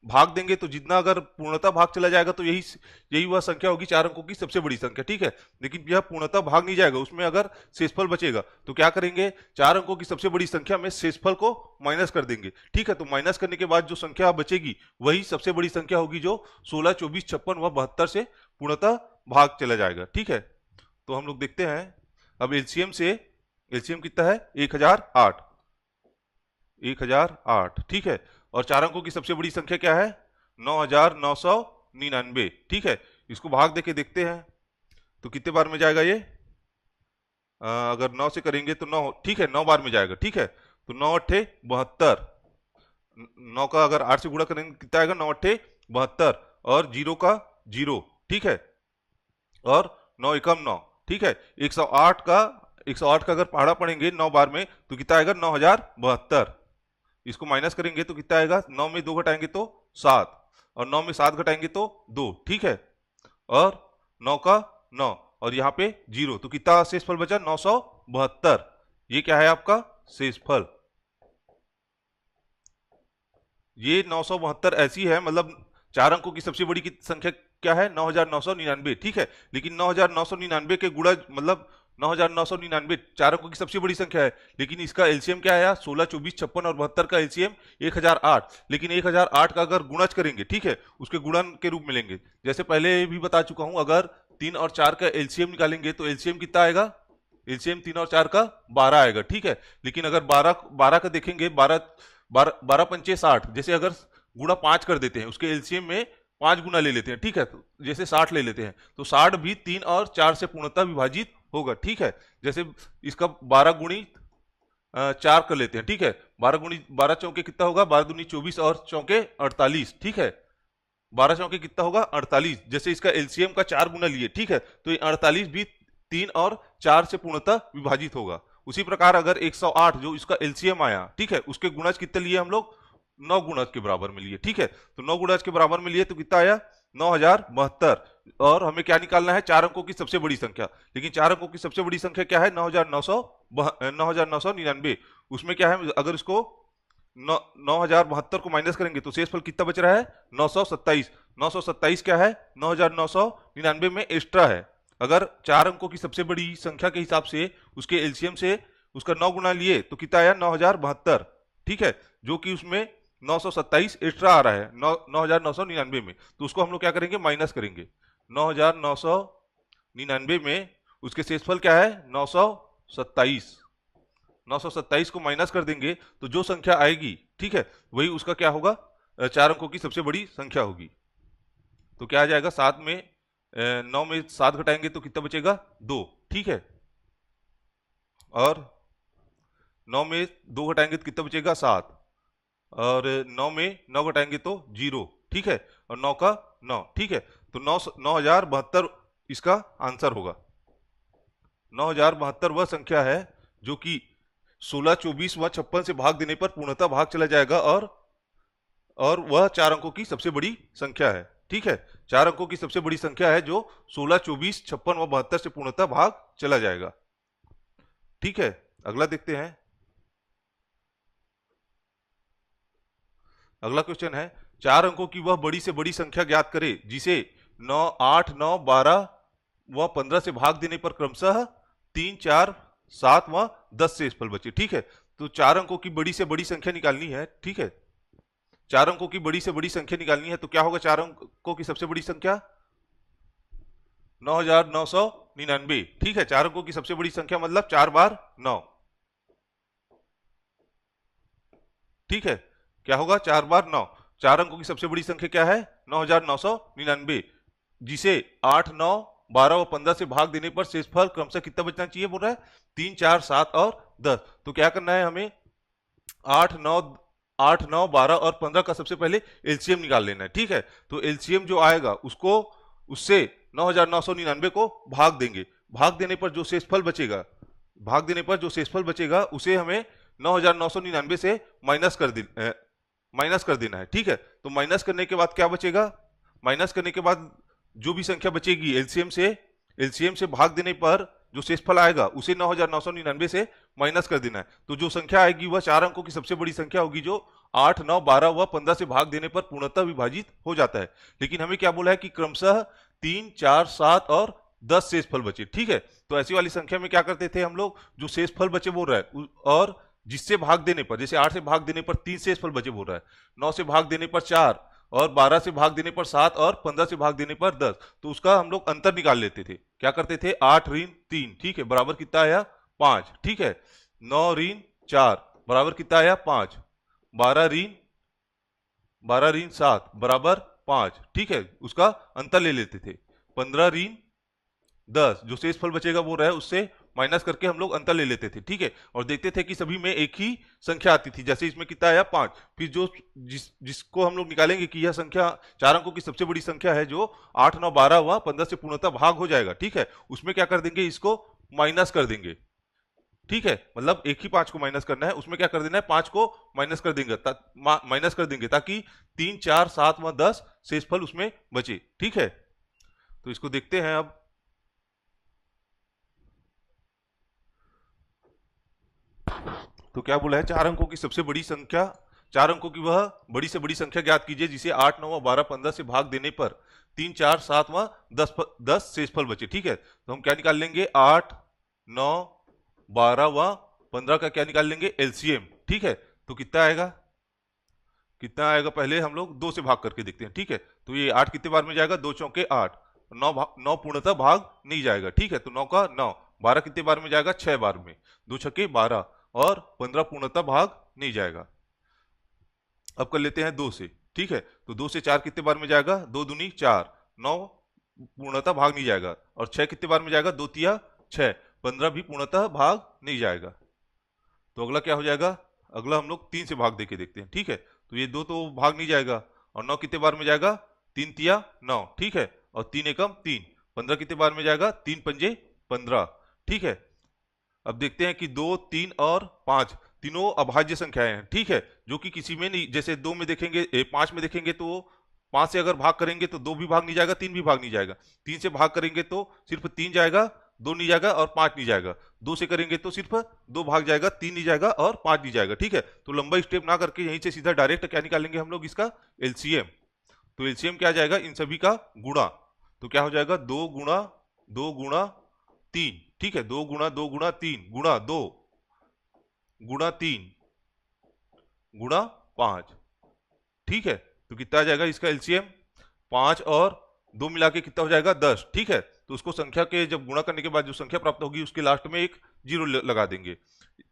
भाग देंगे तो जितना अगर पूर्णतः भाग चला जाएगा तो यही वह संख्या होगी 4 अंकों की सबसे बड़ी संख्या, ठीक है। लेकिन यह पूर्णतः भाग नहीं जाएगा, उसमें अगर शेषफल बचेगा तो क्या करेंगे? 4 अंकों की सबसे बड़ी संख्या में शेषफल को माइनस कर देंगे, ठीक है। तो माइनस करने के बाद जो संख्या बचेगी वही सबसे बड़ी संख्या होगी, जो 16 24 56 व 72 से पूर्णतः भाग चला जाएगा, ठीक है। तो हम लोग देखते हैं अब एलसीएम कितना है? 1008, 1008, ठीक है। और 4 अंकों की सबसे बड़ी संख्या क्या है? 9999, ठीक है। इसको भाग देके देखते हैं तो कितने बार में जाएगा ये? अगर 9 से करेंगे तो 9, ठीक है, 9 बार में जाएगा, ठीक है। तो 9 अट्ठे 72, 9 का अगर 8 से गुणा करेंगे कितना आएगा? 9 अट्ठे 72, और 0 का 0, ठीक है, और 9 एकम 9, ठीक है। 108 का अगर पहाड़ा पढ़ेंगे 9 बार में तो कितना आएगा? 9072। इसको माइनस करेंगे तो कितना आएगा? 9 में 2 घटाएंगे तो 7, और 9 में 7 घटाएंगे तो 2, ठीक है। और 9 का 9, और यहाँ पे 0, तो कितना शेषफल बचा? 972। ये क्या है आपका शेषफल? ये 972 ऐसी है, मतलब 4 अंकों की सबसे बड़ी की संख्या क्या है? 9999, ठीक है। लेकिन 9999 के गुणा मतलब 9999 4 अंकों की सबसे बड़ी संख्या है, लेकिन इसका एलसीएम क्या आया? 16 24 56 और 72 का एलसीएम 1008। लेकिन 1008 का अगर गुणज करेंगे, ठीक है, उसके गुणन के रूप में लेंगे। जैसे पहले भी बता चुका हूं, अगर 3 और 4 का एलसीएम निकालेंगे तो एलसीएम कितना आएगा? एलसीएम 3 और 4 का 12 आएगा, ठीक है। लेकिन अगर 12 का देखेंगे, 12 पंचे 60, जैसे अगर गुणा 5 कर देते हैं, उसके एलसीएम में 5 गुना ले लेते हैं, ठीक है, तो जैसे 60 ले लेते हैं, तो 60 भी 3 और 4 से पूर्णतः विभाजित होगा, ठीक है। जैसे इसका 12 गुणी 4 कर लेते हैं, ठीक है। 12 गुणी 12 चौके कितना होगा? 12 दूनी 24 और चौके 48, ठीक है। 12 चौके कितना होगा? 48। जैसे इसका एलसीएम का 4 गुना लिए, ठीक है, तो ये 48 भी 3 और 4 से पूर्णतः विभाजित होगा। उसी प्रकार अगर 108 जो इसका एलसीएम आया, ठीक है, उसके गुणज कितने लिए हम लोग? 9 गुणज के बराबर में लिए, ठीक है। तो 9 गुणज के बराबर में लिए तो कितना आया? 9072। और हमें क्या निकालना है? 4 अंकों की सबसे बड़ी संख्या। लेकिन 4 अंकों की सबसे बड़ी संख्या क्या है? 9999। उसमें क्या है? अगर इसको 9072 को माइनस करेंगे तो शेषफल कितना बच रहा है? 927। 927 क्या है? 9999 में एक्स्ट्रा है। अगर 4 अंकों की सबसे बड़ी संख्या के हिसाब से उसके एलसीएम से उसका 9 गुना लिए तो कितना आया? 9072। ठीक है, जो कि उसमें 927 एक्स्ट्रा आ रहा है 9999 में, तो उसको हम लोग क्या करेंगे? माइनस करेंगे। 9999 में उसके शेषफल क्या है? 927। 927 को माइनस कर देंगे तो जो संख्या आएगी, ठीक है, वही उसका क्या होगा? 4 अंकों की सबसे बड़ी संख्या होगी। तो क्या आ जाएगा? 7 में 9 में 7 घटाएंगे तो कितना बचेगा? 2। ठीक है, और 9 में 2 घटाएंगे तो कितना बचेगा? 7। और 9 में 9 घटाएंगे तो 0। ठीक है, और 9 का 9। ठीक है, तो 9072 इसका आंसर होगा। 9072 वह संख्या है जो कि 16, 24 व 56 से भाग देने पर पूर्णतः भाग चला जाएगा, और वह 4 अंकों की सबसे बड़ी संख्या है। ठीक है, 4 अंकों की सबसे बड़ी संख्या है जो 16, 24, 56 व 72 से पूर्णतः भाग चला जाएगा। ठीक है, अगला देखते हैं। अगला क्वेश्चन है, 4 अंकों की वह बड़ी से बड़ी संख्या ज्ञात करे जिसे 9, 8, 9, 12 व 15 से भाग देने पर क्रमशः 3, 4, 7 व 10 से शेषफल बचे। ठीक है, तो 4 अंकों की बड़ी से बड़ी संख्या निकालनी है। ठीक है, 4 अंकों की बड़ी से बड़ी संख्या निकालनी है तो क्या होगा? 4 अंकों की सबसे बड़ी संख्या 9999। ठीक है, 4 अंकों की सबसे बड़ी संख्या मतलब 4 बार 9। ठीक है, क्या होगा? 4 बार 9। 4 अंकों की सबसे बड़ी संख्या क्या है? 9999, जिसे 8, 9, 12 और 15 से भाग देने पर शेषफल क्रमशः कितना बचना चाहिए बोल रहा है? 3, 4, 7 और 10। तो क्या करना है हमें? 8, 9, 12 और 15 का सबसे पहले एलसीएम निकाल लेना है। ठीक है, तो एलसीएम जो आएगा उसको उससे 9999 को भाग देंगे। भाग देने पर जो शेषफल बचेगा, भाग देने पर जो शेषफल बचेगा उसे हमें 9999 से माइनस कर देना है। ठीक है, तो माइनस करने के बाद क्या बचेगा? माइनस करने के बाद जो भी संख्या बचेगी एलसीएम से भाग देने पर जो शेषफल आएगा उसे 9999 से माइनस कर देना है। तो जो संख्या आएगी वह 4 अंकों की सबसे बड़ी संख्या होगी जो 8, 9, 12 व 15 से भाग देने पर पूर्णतः विभाजित हो जाता है। लेकिन हमें क्या बोला है कि क्रमशः 3, 4, 7 और 10 शेषफल बचे। ठीक है, तो ऐसी वाली संख्या में क्या करते थे हम लोग? जो शेषफल बचे बोल रहा है और जिससे भाग देने पर, जैसे 8 से भाग देने पर 3 शेषफल बचे बोल रहा है, 9 से भाग देने पर 4 और 12 से भाग देने पर 7 और 15 से भाग देने पर 10, तो उसका हम लोग अंतर निकाल लेते थे। क्या करते थे? 8 ऋण 3, ठीक है, बराबर कितना आया? 5। ठीक है, 9 ऋण 4 बराबर कितना आया? 5। 12 ऋण 7 बराबर 5। ठीक है, उसका अंतर ले लेते थे। 15 ऋण 10 जो शेषफल बचेगा वो रहा है उससे माइनस करके हम लोग अंतर ले लेते थे। ठीक है, और देखते थे कि सभी में एक ही संख्या आती थी। जैसे इसमें कितना आया? 5। फिर जिसको हम लोग निकालेंगे कि यह संख्या 4 अंकों की सबसे बड़ी संख्या है जो 8, 9, 12 व 15 से पूर्णतः भाग हो जाएगा। ठीक है, उसमें क्या कर देंगे? इसको माइनस कर देंगे। ठीक है, मतलब एक ही 5 को माइनस करना है, उसमें क्या कर देना है? 5 को माइनस कर देंगे ताकि 3, 4, 7 व 10 शेषफल उसमें बचे। ठीक है, तो इसको देखते हैं अब। तो क्या बोला है? 4 अंकों की सबसे बड़ी संख्या, 4 अंकों की वह बड़ी से बड़ी संख्या ज्ञात कीजिए जिसे 8, 9 व 12, 15 से भाग देने पर 3, 4, 7 व 10 शेषफल बचे। ठीक है, तो हम क्या निकाल लेंगे? 8, 9, 12 व 15 का क्या निकाल लेंगे? एलसीएम। ठीक है, तो कितना आएगा? पहले हम लोग 2 से भाग करके देखते हैं। ठीक है, तो ये 8 कितने बार में जाएगा? 2 चौके 8। 9 पूर्णतः भाग नहीं जाएगा। ठीक है, तो 9 का 9। 12 कितने बार में जाएगा? 6 बार में। 2 छक्के 12 और 15 पूर्णतः भाग नहीं जाएगा। अब कर लेते हैं 2 से। ठीक है, तो 2 से 4 कितने बार में जाएगा? 2 दूनी 4। 9 पूर्णतः भाग नहीं जाएगा। और 6 कितने बार में जाएगा? 2 तिया 6। 15 भी पूर्णतः भाग नहीं जाएगा। तो अगला क्या हो जाएगा? अगला हम लोग 3 से भाग देके देखते हैं। ठीक है, तो ये 2 तो भाग नहीं जाएगा। और 9 कितने बार में जाएगा? 3 तिया 9। ठीक है, और 3 एकम 3। 15 कितने बार में जाएगा? 3 पंजे 15। ठीक है, अब देखते हैं कि 2, 3 और 5 तीनों अभाज्य संख्याएं हैं। ठीक है, जो कि किसी में नहीं, जैसे 2 में देखेंगे 5 में देखेंगे तो 5 से अगर भाग करेंगे तो 2 भी भाग नहीं जाएगा, 3 भी भाग नहीं जाएगा। 3 से भाग करेंगे तो सिर्फ 3 जाएगा 2 नहीं जाएगा और 5 नहीं जाएगा। 2 से करेंगे तो सिर्फ 2 भाग जाएगा, 3 नहीं जाएगा और 5 नहीं जाएगा। ठीक है, तो लंबा स्टेप ना करके यहीं से सीधा डायरेक्ट क्या निकालेंगे हम लोग, इसका एलसीएम। तो एलसीएम क्या आ जाएगा, इन सभी का गुणा। तो क्या हो जाएगा, 2 गुणा 3। ठीक है, 2 गुणा 3 गुणा 2 गुणा 3 गुणा 5। ठीक है, तो कितना आ जाएगा इसका एलसीएम, 5 और 2 मिला के कितना हो जाएगा, 10। ठीक है, तो उसको संख्या के जब गुणा करने के बाद जो संख्या प्राप्त होगी उसके लास्ट में एक जीरो लगा देंगे।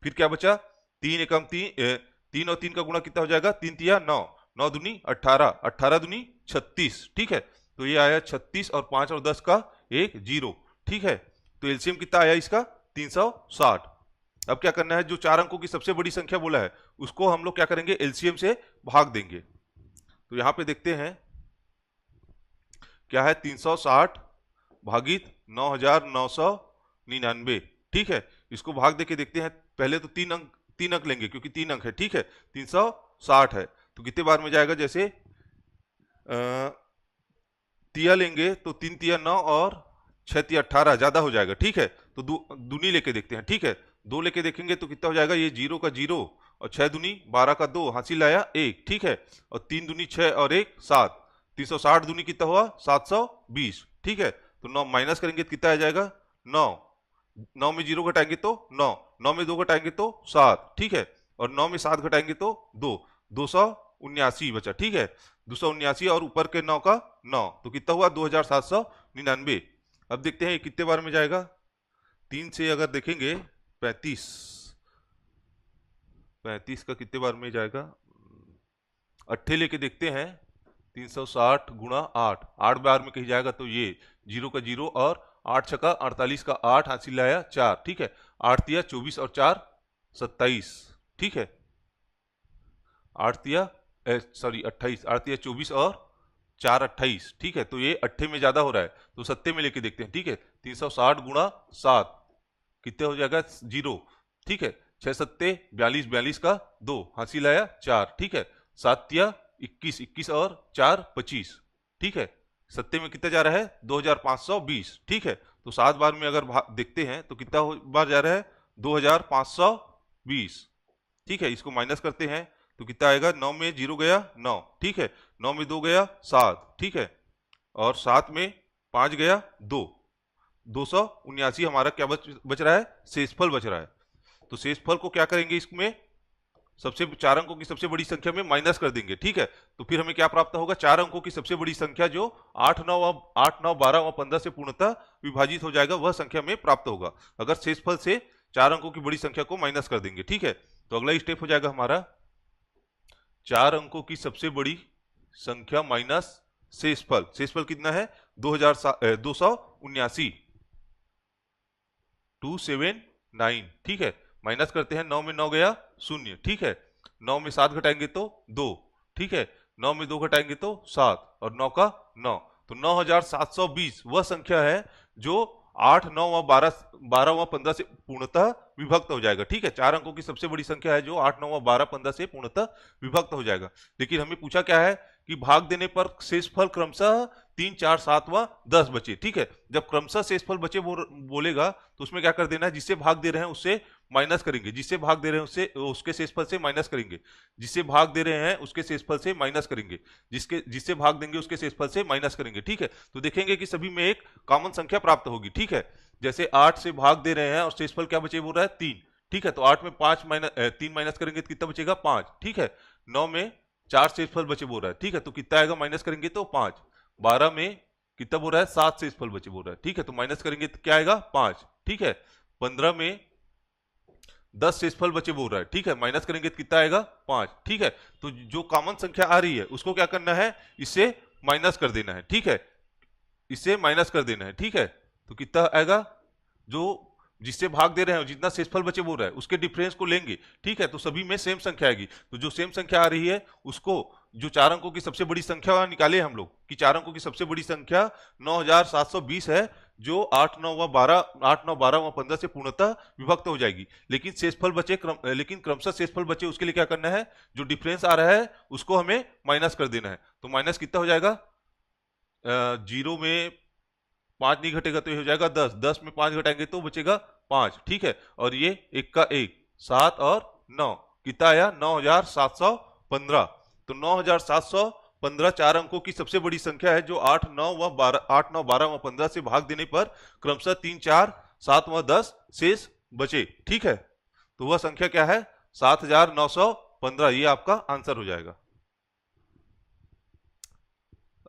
फिर क्या बचा, 3 एकम 3, 3 और 3 का गुणा कितना हो जाएगा, 3 तिया 9, 9 दूनी 18, 18 दूनी 36। ठीक है, तो ये आया 36 और 5 और 10 का एक जीरो। ठीक है, तो एलसीएम कितना आया इसका, 360। अब क्या करना है, जो 4 अंकों की सबसे बड़ी संख्या बोला है उसको हम लोग क्या करेंगे, एलसीएम से भाग देंगे। तो यहां पे देखते हैं क्या है, 360 भागित 9999। ठीक है, इसको भाग देके देखते हैं। पहले तो 3 अंक लेंगे क्योंकि 3 अंक है। ठीक है, 360 है तो कितने बार में जाएगा, जैसे तिया लेंगे तो 3 तिया 9 और 6 तिया 18, ज्यादा हो जाएगा। ठीक है, तो दूनी लेके देखते हैं। ठीक है, 2 लेके देखेंगे तो कितना हो जाएगा, ये 0 का 0 और 6 दूनी 12 का 2, हासिल आया 1। ठीक है, और 3 दूनी 6 और 1 7, 360 दूनी कितना हुआ, 720। ठीक है, तो 9 माइनस करेंगे तो कितना आ जाएगा, 9। 9 में 0 घटाएंगे तो 9, 9 में 2 घटाएंगे तो 7। ठीक है, और 9 में 7 घटाएंगे तो 2, 279 बचा। ठीक है, 279 और ऊपर के 9 का 9, तो कितना हुआ, 2799। अब देखते हैं कितने बार में जाएगा, 3 से अगर देखेंगे 35, 35 का कितने बार में जाएगा, 8 लेके देखते हैं। 360 गुणा 8, 8 बार में कहीं जाएगा तो ये 0 का 0 और 8 छका 48 का 8, हासिल आया 4। ठीक है, 8 तिया 24 और 4 27। ठीक है, 8 तिया 28, 8 तिया 24 और 4 28। ठीक है, तो ये 8 में ज्यादा हो रहा है तो 7 में लेके देखते हैं। ठीक है, 360 गुणा 7 कितने हो जाएगा, 0। ठीक है, 6 सत्ते 42, 42 का 2, हासिल आया 4। ठीक है, 7 तिया 21, 21 और 4 25। ठीक है, सत्ते में कितना जा रहा है, 2520। ठीक है, तो 7 बार में अगर देखते हैं तो कितना बार जा रहा है, 2520। ठीक है, इसको माइनस करते हैं तो कितना आएगा, 9 में 0 गया 9। ठीक है, 9 में 2 गया 7। ठीक है, और 7 में 5 गया 2, 279 हमारा क्या बच रहा है, शेषफल बच रहा है। तो शेषफल को क्या करेंगे, इसमें सबसे 4 अंकों की सबसे बड़ी संख्या में माइनस कर देंगे। ठीक है, तो फिर हमें क्या प्राप्त होगा, 4 अंकों की सबसे बड़ी संख्या जो 8 9 12 और 15 से पूर्णतः विभाजित हो जाएगा, वह संख्या में प्राप्त होगा अगर शेषफल से 4 अंकों की बड़ी संख्या को माइनस कर देंगे। ठीक है, तो अगला स्टेप हो जाएगा हमारा 4 अंकों की सबसे बड़ी संख्या माइनस शेषफल। शेषफल कितना है, 279 279। ठीक है, माइनस करते हैं, 9 में 9 गया 0। ठीक है, 9 में 7 घटाएंगे तो 2। ठीक है, 9 में 2 घटाएंगे तो 7 और 9 का 9, तो 9720 वह संख्या है जो 8 9 व 12 व 15 से पूर्णतः विभक्त हो जाएगा। ठीक है, 4 अंकों की सबसे बड़ी संख्या है जो 8 9 व 12 15 से पूर्णतः विभक्त हो जाएगा। लेकिन हमें पूछा क्या है कि भाग देने पर शेषफल क्रमशः 3 4 7 व 10 बचे। ठीक है, जब क्रमशः शेषफल बचे बोलेगा तो उसमें क्या कर देना है, जिससे भाग दे रहे हैं उससे माइनस करेंगे, जिससे भाग दे रहे हैं उससे उसके शेषफल से माइनस करेंगे, जिससे भाग दे रहे हैं उसके शेषफल से माइनस करेंगे, जिससे भाग देंगे उसके शेषफल से माइनस करेंगे। ठीक है, तो देखेंगे कि सभी में एक कॉमन संख्या प्राप्त होगी। ठीक है, जैसे 8 से भाग दे रहे हैं और शेषफल क्या बचे बोल रहा है, 3। ठीक है, तो 8 में 3 माइनस करेंगे तो कितना बचेगा, 5। ठीक है, 9 में 4 शेषफल बचे बोल रहा है। ठीक है, तो कितना आएगा, माइनस करेंगे तो 5। 12 में कितना बोल रहा है, 7 शेषफल बचे बोल रहा है। ठीक है, तो माइनस करेंगे तो क्या आएगा, 5। ठीक है, 15 में 10 शेषफल बचे बोल रहा है। ठीक है, माइनस करेंगे तो कितना आएगा, 5। ठीक है, तो जो कॉमन संख्या आ रही है उसको क्या करना है, इससे माइनस कर देना है। ठीक है, इससे माइनस कर देना है। ठीक है, तो कितना आएगा, जो जिससे भाग दे रहे हैं जितना शेषफल बचे बोल रहा है उसके डिफरेंस को लेंगे। ठीक है, तो सभी में सेम संख्या आएगी, तो जो सेम संख्या आ रही है उसको, जो 4 अंकों की सबसे बड़ी संख्या निकाले हम लोग कि 4 अंकों की सबसे बड़ी संख्या 9720 है, जो 8 9 12 व 15 से पूर्णतः विभक्त हो जाएगी। लेकिन शेषफल बचे लेकिन क्रमशः शेषफल बचे, उसके लिए क्या करना है, जो डिफरेंस आ रहा है उसको हमें माइनस कर देना है। तो माइनस कितना हो जाएगा, 0 में 5 नहीं घटेगा तो ये हो जाएगा 10, 10 में 5 घटाएंगे तो बचेगा 5, ठीक है। और ये 1 का 1, 7 और 9 कितना आया 9715। तो 9715 चार अंकों की सबसे बड़ी संख्या है जो 8 9 व 12 8 9 12 व 15 से भाग देने पर क्रमशः 3 4 7 व 10 शेष बचे, ठीक है। तो वह संख्या क्या है 7915, ये आपका आंसर हो जाएगा।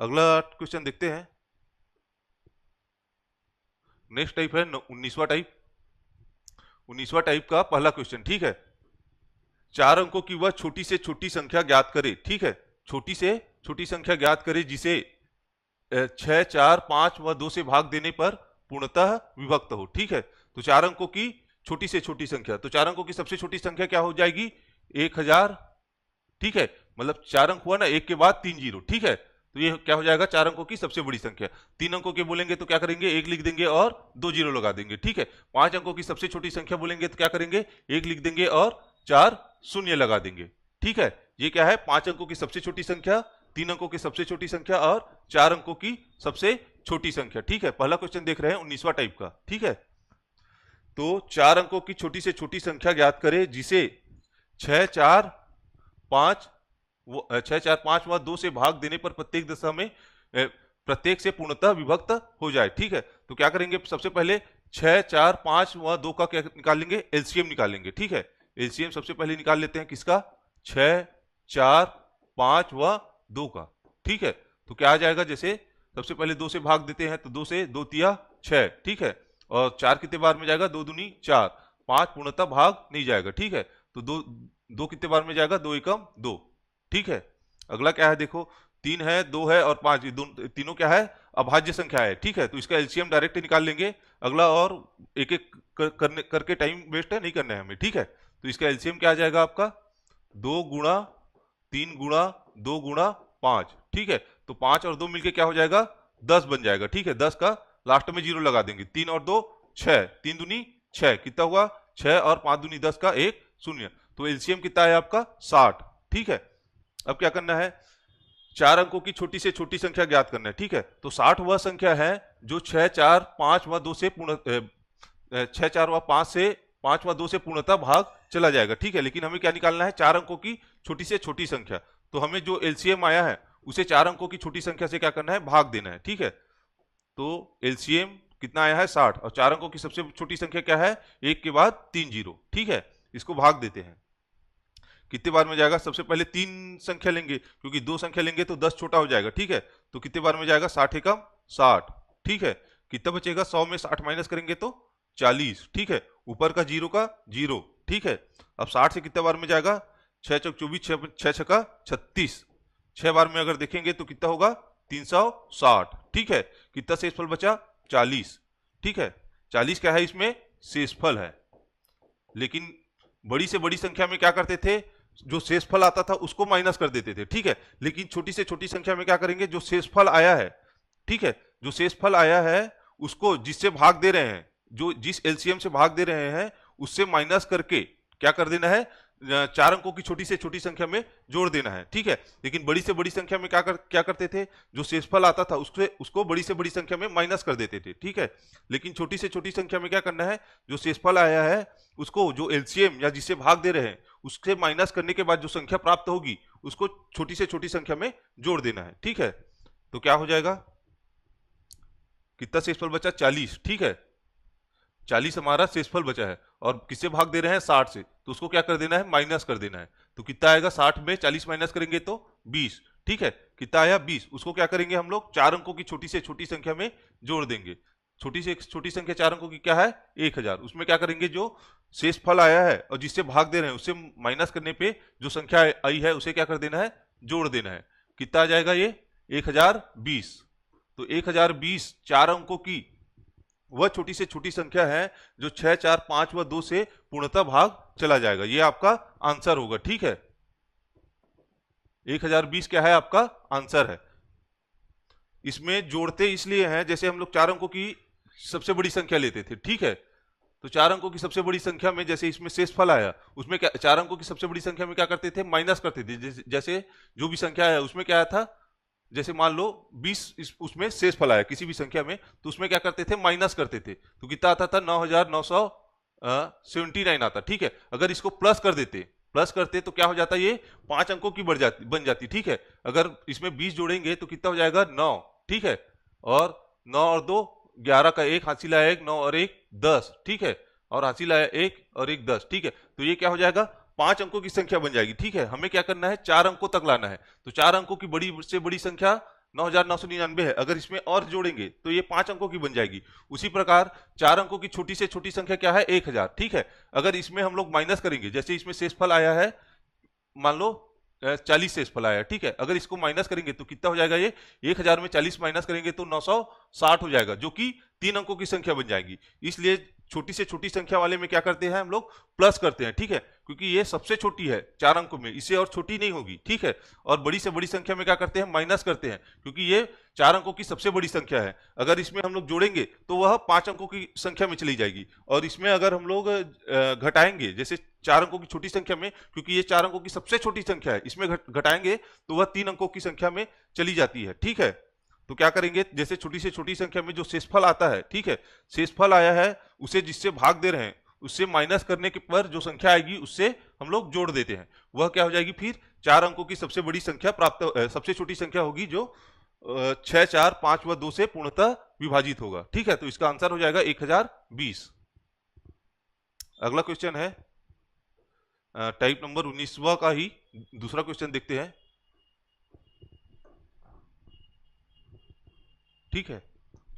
अगला क्वेश्चन देखते हैं। नेक्स्ट टाइप है 19वां टाइप। 19वां टाइप का पहला क्वेश्चन, ठीक है। चार अंकों की वह छोटी से छोटी संख्या ज्ञात करे, ठीक है। छोटी से छोटी संख्या ज्ञात करे जिसे 6 4 5 व 2 से भाग देने पर पूर्णतः विभक्त हो, ठीक है। तो चार अंकों की छोटी से छोटी संख्या, तो चार अंकों की सबसे छोटी संख्या क्या हो जाएगी 1000, ठीक है। मतलब 4 अंक हुआ ना, 1 के बाद 3 जीरो, ठीक है। तो ये क्या हो जाएगा 4 अंकों की सबसे बड़ी संख्या। 3 अंकों के बोलेंगे तो क्या करेंगे 1 लिख देंगे और 2 जीरो लगा देंगे, ठीक है। 5 अंकों की सबसे छोटी संख्या बोलेंगे तो क्या करेंगे 1 लिख देंगे और 4 शून्य लगा देंगे, ठीक है। ये क्या है 5 अंकों की सबसे छोटी संख्या, 3 अंकों की सबसे छोटी संख्या और 4 अंकों की सबसे छोटी संख्या, ठीक है। पहला क्वेश्चन देख रहे हैं 19वां टाइप का, ठीक है। तो 4 अंकों की छोटी से छोटी संख्या ज्ञात करे जिसे 6 4 5 व 2 से भाग देने पर प्रत्येक दशा में प्रत्येक से पूर्णतः विभक्त हो जाए, ठीक है। तो क्या करेंगे सबसे पहले 6 4 5 व 2 का क्या निकालेंगे एलसीएम निकालेंगे, ठीक है। एलसीएम सबसे पहले निकाल लेते हैं किसका 6 4 5 व 2 का, ठीक है। तो क्या आ जाएगा जैसे सबसे पहले 2 से भाग देते हैं तो 2 से 2 तिया 6, ठीक है। और 4 कितने बार में जाएगा 2 दूनी 4, 5 पूर्णतः भाग नहीं जाएगा, ठीक है। तो 2 कितने बार में जाएगा 2 एकम 2, ठीक है। अगला क्या है देखो 3 है 2 है और 5, तीनों क्या है अभाज्य संख्या है, ठीक है। तो इसका एलसीएम डायरेक्ट निकाल लेंगे। अगला और एक एक करके टाइम वेस्ट है नहीं करना है हमें, ठीक है। तो इसका एलसीएम क्या आ जाएगा आपका 2 गुणा 3 गुणा 2 गुणा 5, ठीक है। तो 5 और 2 मिलके क्या हो जाएगा 10 बन जाएगा, ठीक है। 10 का लास्ट में जीरो लगा देंगे, 3 और 2 6, 3 दूनी 6 कितना हुआ 6 और 5 दूनी 10 का 1 शून्य। तो एलसीएम कितना है आपका 60, ठीक है। अब क्या करना है 4 अंकों की छोटी से छोटी संख्या ज्ञात करना है, ठीक है। तो 60 वह संख्या है जो 6 4 5 व 2 से 6 4 व 5 व 2 से पूर्णतः भाग चला जाएगा, ठीक है। लेकिन हमें क्या निकालना है 4 अंकों की छोटी से छोटी संख्या। तो हमें जो एलसीएम आया है उसे 4 अंकों की छोटी संख्या से क्या करना है भाग देना है, ठीक है। तो एलसीएम कितना आया है 60 और 4 अंकों की सबसे छोटी संख्या क्या है 1 के बाद 3 जीरो, ठीक है। इसको भाग देते हैं कितने बार में जाएगा सबसे पहले 3 संख्या लेंगे क्योंकि 2 संख्या लेंगे तो 10 छोटा हो जाएगा, ठीक है। तो कितने बार में जाएगा 60 एकम 60, ठीक है। कितना बचेगा 100 में 60 माइनस करेंगे तो 40, ठीक है। ऊपर का जीरो का जीरो, ठीक है। अब 60 से कितने बार में जाएगा 6 चौक 24 6 छका 36, 6 बार में अगर देखेंगे तो कितना होगा 360, ठीक है। कितना शेषफल बचा 40, ठीक है। 40 क्या है इसमें शेषफल है। लेकिन बड़ी से बड़ी संख्या में क्या करते थे जो शेषफल आता था उसको माइनस कर देते थे, ठीक है। लेकिन छोटी से छोटी संख्या में क्या करेंगे जो शेषफल आया है, ठीक है, जो शेषफल आया है उसको जिससे भाग दे रहे हैं, जो जिस एलसीएम से भाग दे रहे हैं उससे माइनस करके क्या कर देना है 4 अंकों की छोटी से छोटी संख्या में जोड़ देना है, ठीक है। लेकिन बड़ी से बड़ी संख्या में क्या करते थे जो शेषफल आता था उसको बड़ी से बड़ी संख्या में माइनस कर देते थे, ठीक है। लेकिन छोटी से छोटी संख्या में क्या करना है जो शेषफल आया है उसको जो एलसीएम या जिससे भाग दे रहे हैं उससे माइनस करने के बाद जो संख्या प्राप्त होगी उसको छोटी से छोटी संख्या में जोड़ देना है, ठीक है। तो क्या हो जाएगा कितना शेषफल बचा 40, ठीक है। 40 हमारा शेषफल बचा है और किससे भाग दे रहे हैं 60 से, तो उसको क्या कर देना है माइनस कर देना है। तो कितना आएगा 60 में 40 माइनस करेंगे तो 20, ठीक है। कितना आया 20, उसको क्या करेंगे हम लोग 4 अंकों की छोटी से छोटी संख्या में जोड़ देंगे। छोटी से छोटी संख्या 4 अंकों की क्या है 1000, उसमें क्या करेंगे जो शेषफल आया है और जिससे भाग दे रहे हैं उससे माइनस करने पे जो संख्या आई है उसे क्या कर देना है जोड़ देना है। कितना आ जाएगा ये 1020। तो 1020 4 अंकों की वह छोटी से छोटी संख्या है जो 6 4 5 व 2 से पूर्णतः भाग चला जाएगा, ये आपका आंसर होगा, ठीक है। 1020 क्या है आपका आंसर है। इसमें जोड़ते इसलिए हैं जैसे हम लोग 4 अंकों की सबसे बड़ी संख्या लेते थे, ठीक है। तो 4 अंकों की सबसे बड़ी संख्या में जैसे इसमें शेषफल आया उसमें क्या 4 अंकों की सबसे बड़ी संख्या में क्या करते थे माइनस करते थे। जैसे जो भी संख्या है उसमें क्या आया था जैसे मान लो 20 उसमें शेष फल आया किसी भी संख्या में, तो उसमें क्या करते थे, माइनस करते थे, तो कितना आता था, 9,979 आता। ठीक है, अगर इसको प्लस करते तो क्या हो जाता, ये 5 अंकों की बन जाती। ठीक है, अगर इसमें 20 जोड़ेंगे तो कितना हो जाएगा, 9। ठीक है, और 9 और 2 11 का 1 हासिल आया 1, 9 और 1 10। ठीक है, और हासिल आया 1 और 1 10। ठीक है, तो ये क्या हो जाएगा, 5 अंकों की संख्या बन जाएगी। ठीक है, हमें क्या करना है, 4 अंकों तक लाना है। तो 4 अंकों की बड़ी से बड़ी संख्या 9,999 है, अगर इसमें और जोड़ेंगे तो ये 5 अंकों की बन जाएगी। उसी प्रकार 4 अंकों की छोटी से छोटी संख्या क्या है, 1000। ठीक है, अगर इसमें हम लोग माइनस करेंगे, जैसे इसमें शेषफल आया है, मान लो 40 शेषफल आया। ठीक है, अगर इसको माइनस करेंगे तो कितना हो जाएगा, ये 1000 में 40 माइनस करेंगे तो 960 हो जाएगा, जो कि 3 अंकों की संख्या बन जाएगी। इसलिए छोटी से छोटी संख्या वाले में क्या करते हैं हम लोग, प्लस करते हैं। ठीक है, क्योंकि ये सबसे छोटी है 4 अंकों में, इससे और छोटी नहीं होगी। ठीक है, और बड़ी से बड़ी संख्या में क्या करते हैं, माइनस करते हैं, क्योंकि ये 4 अंकों की सबसे बड़ी संख्या है। अगर इसमें हम लोग जोड़ेंगे तो वह 5 अंकों की संख्या में चली जाएगी, और इसमें अगर हम लोग घटाएंगे, जैसे 4 अंकों की छोटी संख्या में, क्योंकि ये 4 अंकों की सबसे छोटी संख्या है, इसमें घटाएंगे तो वह 3 अंकों की संख्या में चली जाती है। ठीक है, तो क्या करेंगे, जैसे छोटी से छोटी संख्या में जो शेषफल आता है, ठीक है, शेषफल आया है, उसे जिससे भाग दे रहे हैं उससे माइनस करने के पर जो संख्या आएगी उससे हम लोग जोड़ देते हैं, वह क्या हो जाएगी, फिर 4 अंकों की सबसे बड़ी संख्या सबसे छोटी संख्या होगी, जो 6, 4, 5 व 2 से पूर्णतः विभाजित होगा। ठीक है, तो इसका आंसर हो जाएगा 1020। अगला क्वेश्चन है टाइप नंबर 19वां का ही दूसरा क्वेश्चन देखते हैं। ठीक है,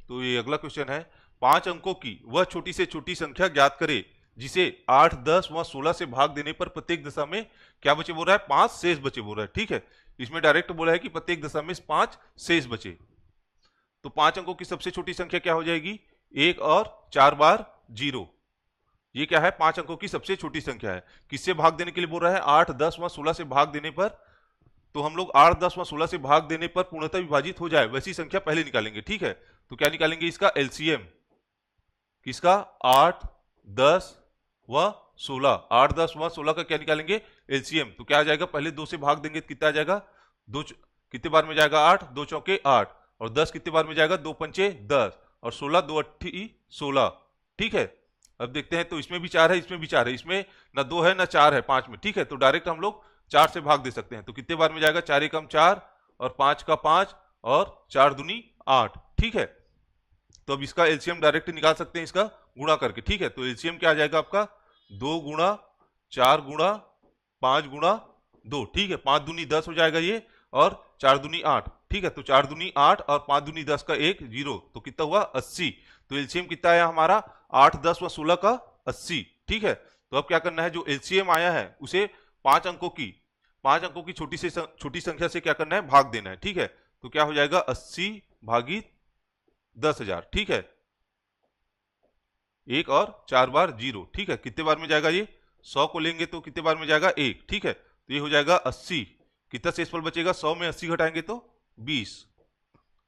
तो ये अगला क्वेश्चन है, 5 अंकों की वह छोटी से छोटी संख्या ज्ञात करे जिसे 8, 10 व 16 से भाग देने पर प्रत्येक दशा में क्या बचे बोल रहा है, 5 शेष बचे बोल रहा है। ठीक है, इसमें डायरेक्ट बोला है कि प्रत्येक दशा में 5 शेष बचे। तो 5 अंकों की सबसे छोटी संख्या क्या हो जाएगी, 1 और 4 बार 0। ये क्या है, 5 अंकों की सबसे छोटी संख्या है। किससे भाग देने के लिए बोल रहा है, 8, 10 व 16 से भाग देने पर। तो हम लोग 8, 10 व 16 से भाग देने पर पूर्णतः विभाजित हो जाए वैसी संख्या पहले निकालेंगे। ठीक है, तो क्या निकालेंगे, इसका एलसीएम, किसका, 8, 10 व 16। 8, 10 व 16 का क्या निकालेंगे, एलसीएम। तो क्या आ जाएगा, पहले 2 से भाग देंगे तो कितना आ जाएगा, कितने बार में जाएगा, 8, 2 चौके 8, और 10 कितने बार में जाएगा, 2 पंचे 10, और 16, 2 अट्ठी 16। ठीक है, अब देखते हैं, तो इसमें भी 4 है, इसमें भी 4 है, इसमें ना 2 है ना 4 है 5 में। ठीक है, तो डायरेक्ट हम लोग 4 से भाग दे सकते हैं। तो कितने बार में जाएगा, 4 एकम 4 और 5 का 5 और 4 दूनी 8। ठीक है, तो अब इसका एलसीएम डायरेक्ट निकाल सकते हैं, इसका गुणा करके। ठीक है, तो एलसीएम क्या आ जाएगा आपका, 2 गुणा 4 गुणा 5 गुणा 2। ठीक है, 5 दूनी 10 हो जाएगा ये, और 4 दूनी 8। ठीक है, तो 4 दूनी 8 और 5 दूनी 10 का 1 0, तो कितना हुआ, 80। तो एलसीएम कितना आया हमारा, 8, 10 व 16 का 80। ठीक है, तो अब क्या करना है, जो एलसीएम आया है उसे 5 अंकों की छोटी संख्या से क्या करना है, भाग देना है। ठीक है, तो क्या हो जाएगा, 80 भागित 10,000। ठीक है, 1 और 4 बार 0। ठीक है, कितने बार में जाएगा ये, 100 को लेंगे तो कितने बार में जाएगा, 1। ठीक है, तो ये हो जाएगा 80। कितना शेषफल बचेगा, 100 में 80 घटाएंगे तो 20।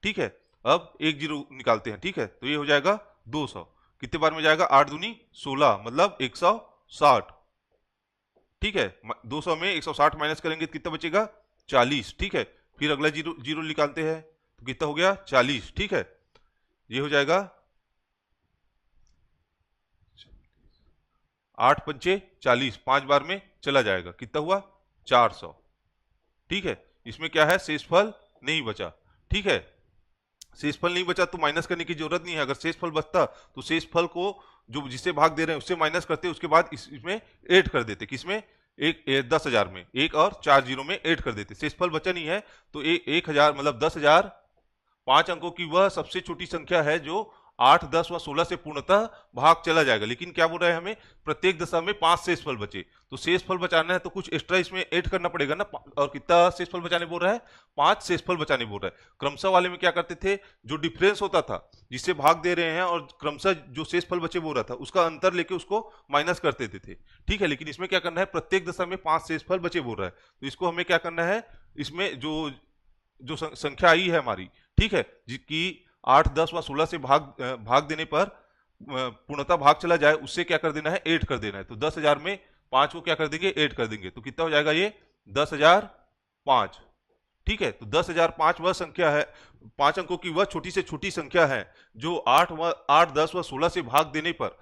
ठीक है, अब 1 0 निकालते हैं। ठीक है, तो ये हो जाएगा 200। कितने बार में जाएगा, 8 दूनी 16, मतलब 160। ठीक है, 200 में 160 माइनस करेंगे तो कितना बचेगा, 40। ठीक है, फिर अगला जीरो निकालते हैं तो कितना हो गया, 40। ठीक है, ये हो जाएगा 8 पंचे 40, 5 बार में चला जाएगा, कितना हुआ, 400। ठीक है, इसमें क्या है, शेषफल नहीं बचा। ठीक है, शेषफल नहीं बचा तो माइनस करने की जरूरत नहीं है। अगर शेषफल बचता तो शेषफल को जो जिससे भाग दे रहे हैं उससे माइनस करते, उसके बाद इसमें ऐड कर देते, किसमें, 10,000 में 1 और 4 0 में ऐड कर देते। शेषफल बचा नहीं है तो 1000 मतलब 10,000 5 अंकों की वह सबसे छोटी संख्या है जो 8, 10 व 16 से पूर्णतः भाग चला जाएगा। लेकिन क्या बोल रहे हैं, हमें प्रत्येक दशा में 5 शेषफल बचे, तो शेषफल बचाना है तो कुछ एक्स्ट्रा इसमें ऐड करना पड़ेगा ना। और कितना शेषफल बचाने बोल रहा है, 5 शेषफल बचाने बोल रहा है। क्रमशः वाले में क्या करते थे, जो डिफरेंस होता था जिससे भाग दे रहे हैं और क्रमशः जो शेषफल बचे बोल रहा था उसका अंतर लेके उसको माइनस कर देते थे। ठीक है, लेकिन इसमें क्या करना है, प्रत्येक दशा में 5 शेषफल बचे बोल रहा है, तो इसको हमें क्या करना है, इसमें जो संख्या आई है हमारी, ठीक है, जिसकी 8, 10 व 16 से भाग देने पर पूर्णतः भाग चला जाए, उससे क्या कर देना है, ऐड कर देना है। तो 10,000 में 5 को क्या कर देंगे, ऐड कर देंगे, तो कितना हो जाएगा ये, 10,005। ठीक है, तो 10,005 वह संख्या है, 5 अंकों की वह छोटी से छोटी संख्या है जो 8, 10 व 16 से भाग देने पर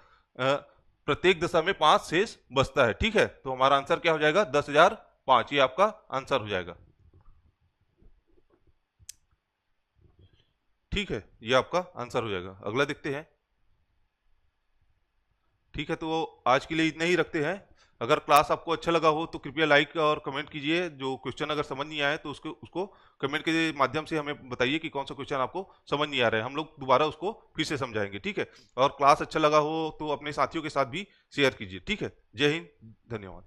प्रत्येक दशा में 5 शेष बचता है। ठीक है, तो हमारा आंसर क्या हो जाएगा? 10,005, ये आपका आंसर हो जाएगा। ठीक है, ये आपका आंसर हो जाएगा। अगला देखते हैं। ठीक है, तो आज के लिए इतना ही रखते हैं। अगर क्लास आपको अच्छा लगा हो तो कृपया लाइक और कमेंट कीजिए। जो क्वेश्चन अगर समझ नहीं आए तो उसको उसको कमेंट के माध्यम से हमें बताइए कि कौन सा क्वेश्चन आपको समझ नहीं आ रहा है, हम लोग दोबारा उसको फिर से समझाएंगे। ठीक है, और क्लास अच्छा लगा हो तो अपने साथियों के साथ भी शेयर कीजिए। ठीक है, जय हिंद, धन्यवाद।